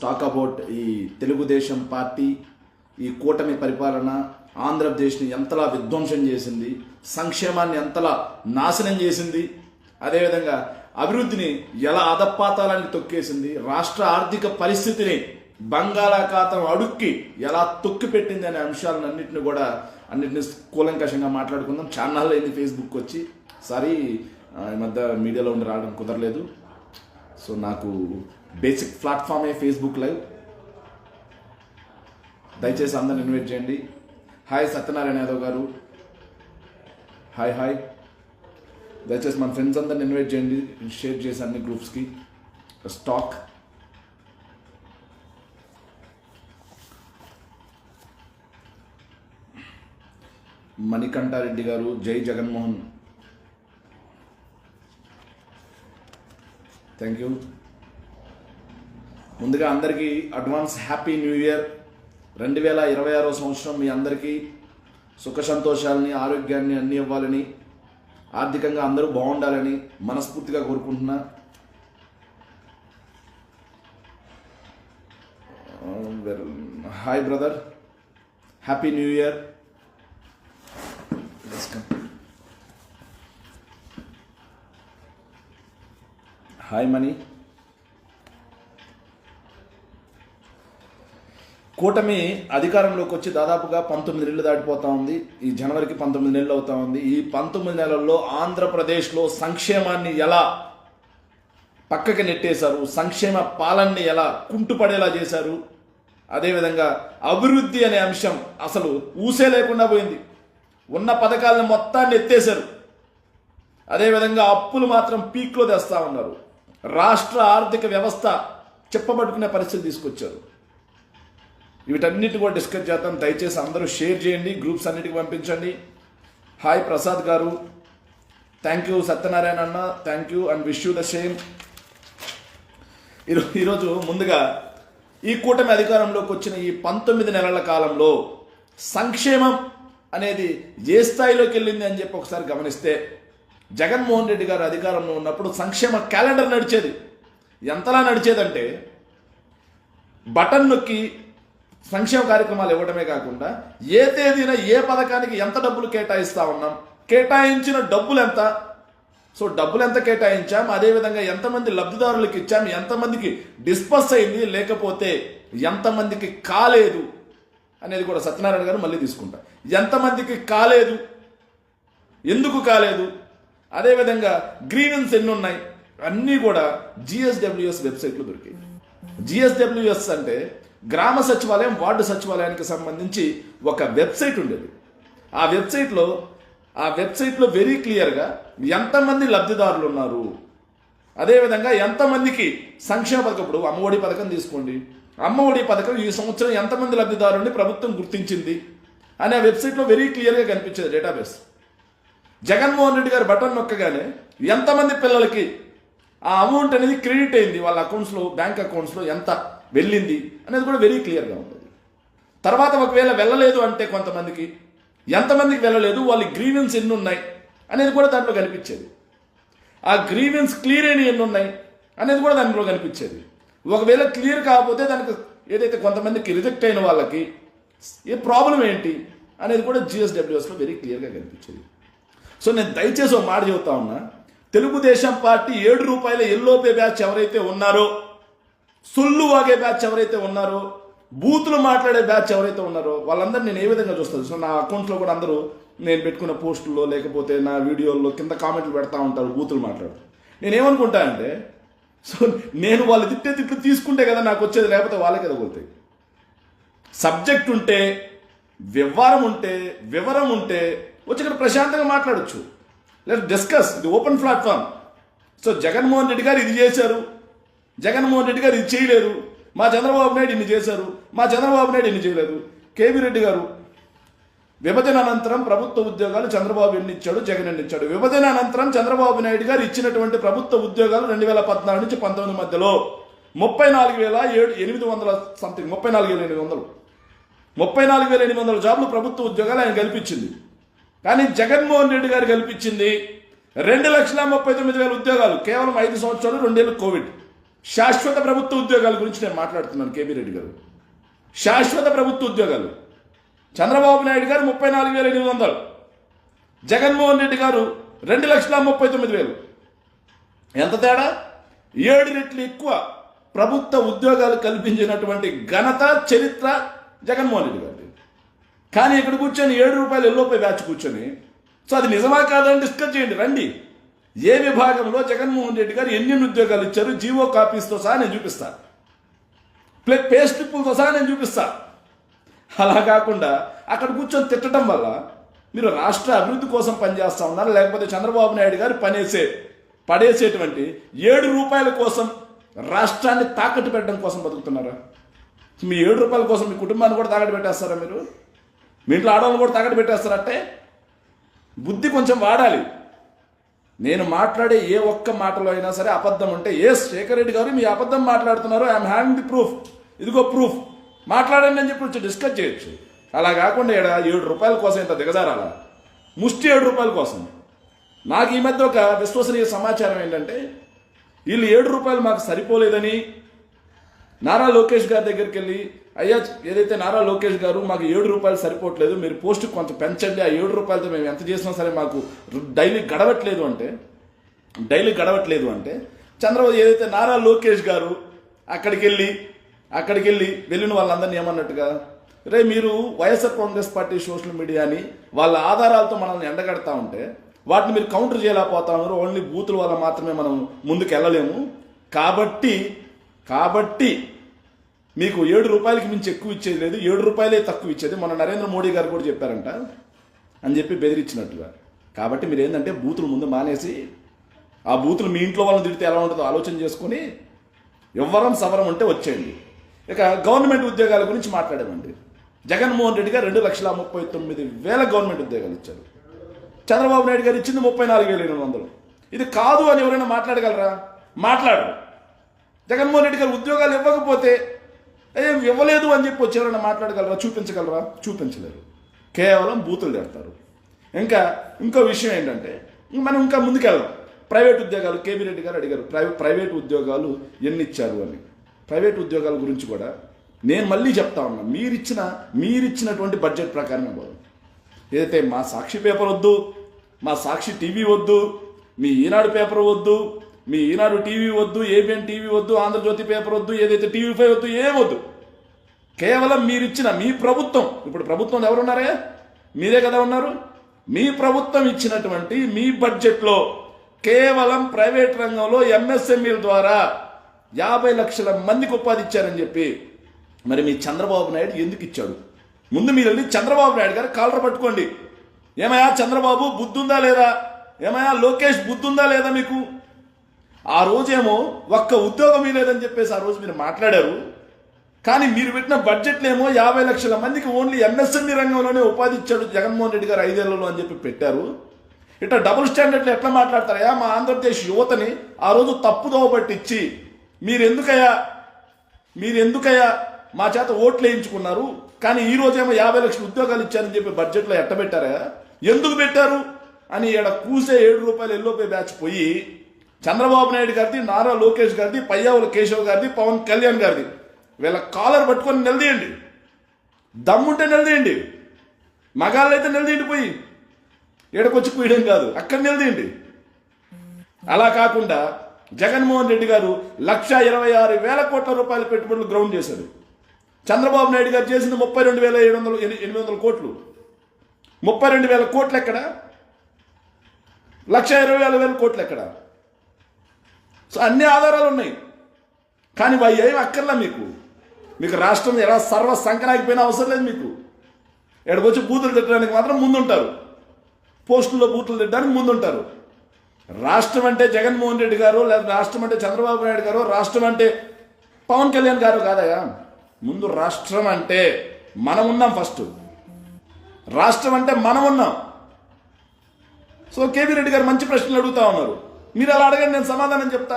Talk about ఈ Telugu Desam party ఈ కూటమి పరిపాలన ఆంధ్రప్రదేశ్ని ఎంతలా విధ్వంసం చేసింది, సంక్షేమాన్ని ఎంతలా నాశనం చేసింది, అదేవిధంగా అభివృద్ధిని ఎలా అధపాతాలని తొక్కేసింది, రాష్ట్ర ఆర్థిక పరిస్థితిని బంగాళాఖాతం అడుక్కి ఎలా తొక్కిపెట్టింది అనే అన్నిటిని కూలంకషంగా మాట్లాడుకుందాం. ఛానల్లో అయింది ఫేస్బుక్ వచ్చి సారీ ఈ మధ్య మీడియాలో ఉండి రావడం కుదరలేదు. సో నాకు బేసిక్ ప్లాట్ఫామే ఫేస్బుక్ లైవ్. దయచేసి అందరిని ఇన్వైట్ చేయండి. హాయ్ సత్యనారాయణ యాదవ్ గారు, హాయ్ హాయ్. దయచేసి మన ఫ్రెండ్స్ అందరిని ఇన్వైట్ చేయండి, షేర్ చేసి అన్ని గ్రూప్స్కి. స్టాక్ మణికంఠారెడ్డి గారు, జై జగన్మోహన్, థ్యాంక్ యూ. ముందుగా అందరికీ అడ్వాన్స్ హ్యాపీ న్యూ ఇయర్. 2026 సంవత్సరం మీ అందరికీ సుఖ సంతోషాలని, ఆరోగ్యాన్ని అన్నీ ఇవ్వాలని, ఆర్థికంగా అందరూ బాగుండాలని మనస్ఫూర్తిగా కోరుకుంటున్నా. Hi brother, happy new year. Hi money. కూటమి అధికారంలోకి వచ్చి దాదాపుగా 19 నెలలు దాటిపోతా ఉంది. ఈ జనవరికి 19 నెలలు అవుతా ఉంది. ఈ 19 నెలల్లో ఆంధ్రప్రదేశ్లో సంక్షేమాన్ని ఎలా పక్కకి నెట్టేశారు, సంక్షేమ పాలనని ఎలా కుంటుపడేలా చేశారు, అదేవిధంగా అభివృద్ధి అనే అంశం అసలు ఊసే లేకుండా పోయింది. ఉన్న పథకాలను మొత్తాన్ని ఎత్తేశారు. అదేవిధంగా అప్పులు మాత్రం పీక్లో తెస్తా ఉన్నారు. రాష్ట్ర ఆర్థిక వ్యవస్థ చెప్పబట్టుకునే పరిస్థితి తీసుకొచ్చారు. వీటన్నిటి కూడా డిస్కస్ చేద్దాం. దయచేసి అందరూ షేర్ చేయండి, గ్రూప్స్ అన్నిటికి పంపించండి. హాయ్ ప్రసాద్ గారు, థ్యాంక్ యూ. సత్యనారాయణ అన్న, thank you and wish you the same. ఈరోజు ముందుగా ఈ కూటమి అధికారంలోకి వచ్చిన ఈ 19 నెలల కాలంలో సంక్షేమం అనేది ఏ స్థాయిలోకి వెళ్ళింది అని చెప్పి ఒకసారి గమనిస్తే, జగన్మోహన్ రెడ్డి గారు అధికారంలో ఉన్నప్పుడు సంక్షేమ క్యాలెండర్ నడిచేది. ఎంతలా నడిచేదంటే, బటన్ నొక్కి సంక్షేమ కార్యక్రమాలు ఇవ్వడమే కాకుండా ఏ తేదీన ఏ పథకానికి ఎంత డబ్బులు కేటాయిస్తా ఉన్నాం, కేటాయించిన డబ్బులు ఎంత, సో డబ్బులు ఎంత కేటాయించాం, అదేవిధంగా ఎంతమంది లబ్ధిదారులకు ఇచ్చాం, ఎంతమందికి డిస్పర్స్ అయింది, లేకపోతే ఎంతమందికి కాలేదు అనేది కూడా సత్యనారాయణ గారు మళ్ళీ తీసుకుంటా. ఎంతమందికి కాలేదు, ఎందుకు కాలేదు, అదేవిధంగా గ్రీవెన్స్ ఎన్ని ఉన్నాయి, అన్నీ కూడా GSWS వెబ్సైట్లో దొరికాయి. GSWS అంటే గ్రామ సచివాలయం, వార్డు సచివాలయానికి సంబంధించి ఒక వెబ్సైట్ ఉండేది. ఆ వెబ్సైట్లో వెరీ క్లియర్గా ఎంతమంది లబ్ధిదారులు ఉన్నారు, అదేవిధంగా ఎంతమందికి సంక్షేమ పథకం, ఇప్పుడు అమ్మఒడి పథకం తీసుకోండి, అమ్మఒడి పథకం ఈ సంవత్సరం ఎంతమంది లబ్ధిదారుని ప్రభుత్వం గుర్తించింది అని ఆ వెబ్సైట్లో వెరీ క్లియర్గా కనిపించేది డేటాబేస్. జగన్మోహన్ రెడ్డి గారు బటన్ నొక్కగానే ఎంతమంది పిల్లలకి ఆ అమౌంట్ అనేది క్రెడిట్ అయింది, వాళ్ళ అకౌంట్స్లో, బ్యాంక్ అకౌంట్స్లో ఎంత వెళ్ళింది అనేది కూడా వెరీ క్లియర్గా ఉంటుంది. తర్వాత ఒకవేళ వెళ్ళలేదు అంటే కొంతమందికి ఎంతమందికి వెళ్ళలేదు, వాళ్ళ గ్రీవెన్స్ ఎన్ని ఉన్నాయి అనేది కూడా దాంట్లో కనిపించేది. ఆ గ్రీవెన్స్ క్లియర్ అయిన ఎన్ని ఉన్నాయి అనేది కూడా దాంట్లో కనిపించేది. ఒకవేళ క్లియర్ కాకపోతే దానికి ఏదైతే కొంతమందికి రిజెక్ట్ అయిన వాళ్ళకి ఏ ప్రాబ్లం ఏంటి అనేది కూడా GSWSలో వెరీ క్లియర్గా కనిపించేది. సో నేను దయచేసి ఒక మాట చెబుతా ఉన్నా, తెలుగుదేశం పార్టీ 7 రూపాయల ఎల్లోపే బ్యాచ్ ఎవరైతే ఉన్నారో, సొల్లు వాగే బ్యాచ్ ఎవరైతే ఉన్నారో, బూతులు మాట్లాడే బ్యాచ్ ఎవరైతే ఉన్నారో వాళ్ళందరూ నేను ఏ విధంగా చూస్తాను. సో నా అకౌంట్లో కూడా అందరూ నేను పెట్టుకున్న పోస్టుల్లో లేకపోతే నా వీడియోల్లో కింద కామెంట్లు పెడతా ఉంటారు బూతులు మాట్లాడు. నేనేమనుకుంటానంటే, సో నేను వాళ్ళు తిట్లు తీసుకుంటే కదా నాకు వచ్చేది, లేకపోతే వాళ్ళకే తగులుతాయి. సబ్జెక్ట్ ఉంటే, వివరం ఉంటే వచ్చి ఇక్కడ ప్రశాంతంగా మాట్లాడచ్చు. లెట్స్ డిస్కస్, ఇది open platform. So Jaganmohan Reddy గారు ఇది చేశారు, జగన్మోహన్ రెడ్డి గారు ఇది చేయలేదు, మా చంద్రబాబు నాయుడు ఇన్ని చేశారు, మా చంద్రబాబు నాయుడు ఇన్ని చేయలేదు. కేవీ రెడ్డి గారు విభజన అనంతరం ప్రభుత్వ ఉద్యోగాలు చంద్రబాబు ఎన్ని ఇచ్చాడు, జగన్ ఎన్ని ఇచ్చాడు. విభజన అనంతరం చంద్రబాబు నాయుడు గారు ఇచ్చినటువంటి ప్రభుత్వ ఉద్యోగాలు 2014 నుంచి 19 మధ్యలో 34,800 సంథింగ్, 34,800 జాబ్లు ప్రభుత్వ ఉద్యోగాలు ఆయన కల్పించింది. కానీ జగన్మోహన్ రెడ్డి గారు కల్పించింది 2,39,000 ఉద్యోగాలు. కేవలం 5 సంవత్సరాలు, 2 ఏళ్ళు కోవిడ్. శాశ్వత ప్రభుత్వ ఉద్యోగాల గురించి నేను మాట్లాడుతున్నాను. కేబీ రెడ్డి గారు, శాశ్వత ప్రభుత్వ ఉద్యోగాలు చంద్రబాబు నాయుడు గారు 34,800, జగన్మోహన్ రెడ్డి గారు 2,39,000. ఎంత తేడా? 7 రెట్లు ఎక్కువ ప్రభుత్వ ఉద్యోగాలు కల్పించినటువంటి ఘనత చరిత్ర జగన్మోహన్ రెడ్డి గారిది. కానీ ఇక్కడ కూర్చొని 7 రూపాయలు ఎల్లోపై బ్యాచ్ కూర్చొని, సో అది నిజమా కాదని డిస్కస్ చేయండి రండి. ఏ విభాగంలో జగన్మోహన్ రెడ్డి గారు ఎన్ని ఉద్యోగాలు ఇచ్చారు జీవో కాపీస్తో సహా నేను చూపిస్తా, పే స్లిప్పులతో సహా నేను చూపిస్తా. అలా కాకుండా అక్కడ కూర్చొని తిట్టడం వల్ల మీరు రాష్ట్ర అభివృద్ధి కోసం పనిచేస్తా ఉన్నారు, లేకపోతే చంద్రబాబు నాయుడు గారు పడేసేటువంటి 7 రూపాయల కోసం రాష్ట్రాన్ని తాకట్టు పెట్టడం కోసం బతుకుతున్నారా? మీ 7 రూపాయల కోసం మీ కుటుంబాన్ని కూడా తాకట్టు పెట్టేస్తారా? మీరు మీ ఇంట్లో ఆడవాళ్ళు కూడా తాకట్టు పెట్టేస్తారంటే బుద్ధి కొంచెం వాడాలి. నేను మాట్లాడే ఏ ఒక్క మాటలో అయినా సరే అబద్ధం ఉంటే, శేఖర్ రెడ్డి గారు మీ అబద్ధం మాట్లాడుతున్నారు, ఐఎమ్ హ్యావింగ్ ది ప్రూఫ్, ఇదిగో ప్రూఫ్, మాట్లాడండి అని చెప్పి వచ్చి డిస్కస్ చేయొచ్చు. అలా కాకుండా 7 రూపాయల కోసం ఇంత దిగజారాలా? ముష్టి 7 రూపాయల కోసం. నాకు ఈ మధ్య ఒక విశ్వసనీయ సమాచారం ఏంటంటే, వీళ్ళు 7 రూపాయలు మాకు సరిపోలేదని నారా లోకేష్ గారి దగ్గరికి వెళ్ళి, అయ్యా ఏదైతే నారా లోకేష్ గారు మాకు 7 రూపాయలు సరిపోవట్లేదు, మీరు పోస్ట్ కొంచెం పెంచండి, ఆ 7 రూపాయలతో మేము ఎంత చేసినా సరే మాకు డైలీ గడవట్లేదు అంటే చంద్రబాబు ఏదైతే నారా లోకేష్ గారు అక్కడికి వెళ్ళి వెళ్ళిన వాళ్ళందరినీ ఏమన్నట్టుగా, రే మీరు వైఎస్ఆర్ కాంగ్రెస్ పార్టీ సోషల్ మీడియాని వాళ్ళ ఆధారాలతో మనల్ని ఎండగడతా ఉంటే వాటిని మీరు కౌంటర్ చేయలేకపోతా ఉన్నారు, ఓన్లీ బూతుల వల్ల మాత్రమే మనం ముందుకు వెళ్ళలేము, కాబట్టి మీకు 7 రూపాయలకి మించి ఎక్కువ ఇచ్చేది లేదు, 7 రూపాయలే తక్కువ ఇచ్చేది, మన నరేంద్ర మోడీ గారు కూడా చెప్పారంట అని చెప్పి బెదిరించినట్టుగా. కాబట్టి మీరు ఏంటంటే బూతులు ముందు మానేసి, ఆ బూతులు మీ ఇంట్లో వాళ్ళని తిడితే ఎలా ఉంటుందో ఆలోచన చేసుకుని ఎవ్వరం సవరం ఉంటే వచ్చేయండి. ఇక గవర్నమెంట్ ఉద్యోగాల గురించి మాట్లాడామండి. జగన్మోహన్ రెడ్డి గారు 2,39,000 గవర్నమెంట్ ఉద్యోగాలు ఇచ్చారు. చంద్రబాబు నాయుడు గారు ఇచ్చింది 34,800. ఇది కాదు అని ఎవరైనా మాట్లాడగలరా? మాట్లాడరు. జగన్మోహన్ రెడ్డి గారు ఉద్యోగాలు ఇవ్వకపోతే ఏం ఇవ్వలేదు అని చెప్పి వచ్చి ఎవరైనా మాట్లాడగలరా? చూపించగలరా? చూపించలేరు. కేవలం బూతులు తిడతారు. ఇంకో విషయం ఏంటంటే, మనం ఇంకా ముందుకెళ్దాం. ప్రైవేట్ ఉద్యోగాలు కేబీ రెడ్డి గారు అడిగారు, ప్రైవేట్ ఉద్యోగాలు ఎన్ని ఇచ్చారు అని. ప్రైవేట్ ఉద్యోగాల గురించి కూడా నేను మళ్ళీ చెప్తా ఉన్నా, మీరిచ్చినటువంటి బడ్జెట్ ప్రకారమే పోదు. ఏదైతే మా సాక్షి పేపర్ వద్దు, మా సాక్షి టీవీ వద్దు, మీ ఈనాడు పేపర్ వద్దు, మీ ఈనాడు టీవీ వద్దు, ఏబిఎన్ టీవీ వద్దు, ఆంధ్రజ్యోతి పేపర్ వద్దు, ఏదైతే టీవీ5 వద్దు, ఏమొద్దు. కేవలం మీరిచ్చిన మీ ప్రభుత్వం, ఇప్పుడు ప్రభుత్వం ఎవరున్నారే? మీరే కదా ఉన్నారు. మీ ప్రభుత్వం ఇచ్చినటువంటి మీ బడ్జెట్లో కేవలం ప్రైవేట్ రంగంలో ఎంఎస్ఎంఈల ద్వారా 50 లక్షల మందికి ఉపాధి ఇచ్చారని చెప్పి మరి మీ చంద్రబాబు నాయుడు ఎందుకు ఇచ్చాడు? ముందు మీరు వెళ్ళి చంద్రబాబు నాయుడు గారు కాలర్ పట్టుకోండి. ఏమయ్యా చంద్రబాబు బుద్ధుందా లేదా? ఏమయ్యా లోకేష్ బుద్ధుందా లేదా మీకు? ఆ రోజేమో ఒక్క ఉద్యోగం లేదని చెప్పేసి ఆ రోజు మీరు మాట్లాడారు. కానీ మీరు పెట్టిన బడ్జెట్లో ఏమో 50 లక్షల మందికి ఓన్లీ ఎంఎస్ఎంఈ రంగంలోనే ఉపాధి ఇచ్చాడు జగన్మోహన్ రెడ్డి గారు 5 ఏళ్లలో అని చెప్పి పెట్టారు. ఇట్లా డబుల్ స్టాండర్డ్లో ఎట్లా మాట్లాడతారయ్యా? మా ఆంధ్రప్రదేశ్ యువతని ఆ రోజు తప్పుదోవ పట్టించి మీరెందుకయ్యా మా చేత ఓట్లు వేయించుకున్నారు, కానీ ఈ రోజేమో 50 లక్షల ఉద్యోగాలు ఇచ్చారని చెప్పి బడ్జెట్లో ఎట్టబెట్టారా? ఎందుకు పెట్టారు అని ఈడ కూసే 7 రూపాయలు ఎల్లోపే బ్యాచ్ పోయి చంద్రబాబు నాయుడు గారిది, నారా లోకేష్ గారిది, పయ్యావుల కేశవ్ గారిది, పవన్ కళ్యాణ్ గారిది వీళ్ళ కాలర్ పట్టుకొని నిలదీయండి. దమ్ముంటే నిలదీయండి. మగాళ్ళైతే నిలదీయండి, పోయి ఏడకొచ్చి పోయడం కాదు, అక్కడ నిలదీయండి. అలా కాకుండా జగన్మోహన్ రెడ్డి గారు 1,26,000 కోట్ల రూపాయల పెట్టుబడులు గ్రౌండ్ చేశారు. చంద్రబాబు నాయుడు గారు చేసింది 32,800 కోట్లు. 32,000 కోట్లు ఎక్కడ? 1,20,000 కోట్లు ఎక్కడ? సో అన్ని ఆధారాలు ఉన్నాయి. కానీ అవి ఏమి అక్కర్లా మీకు రాష్ట్రం ఎలా సర్వ సంకనాగిపోయినా అవసరం లేదు. మీకు ఎక్కడికొచ్చి బూతులు తిట్టడానికి మాత్రం ముందుంటారు, పోస్టుల్లో బూతులు తిట్టడానికి ముందుంటారు. రాష్ట్రం అంటే జగన్మోహన్ రెడ్డి గారు, లేదా రాష్ట్రం అంటే చంద్రబాబు నాయుడు గారు, రాష్ట్రం అంటే పవన్ కళ్యాణ్ గారు కాదయా. ముందు రాష్ట్రం అంటే మనం ఉన్నాం. ఫస్ట్ రాష్ట్రం అంటే మనం ఉన్నాం. సో కేవీ రెడ్డి గారు మంచి ప్రశ్నలు అడుగుతా ఉన్నారు. మీరు అలా అడగండి, నేను సమాధానం చెప్తా.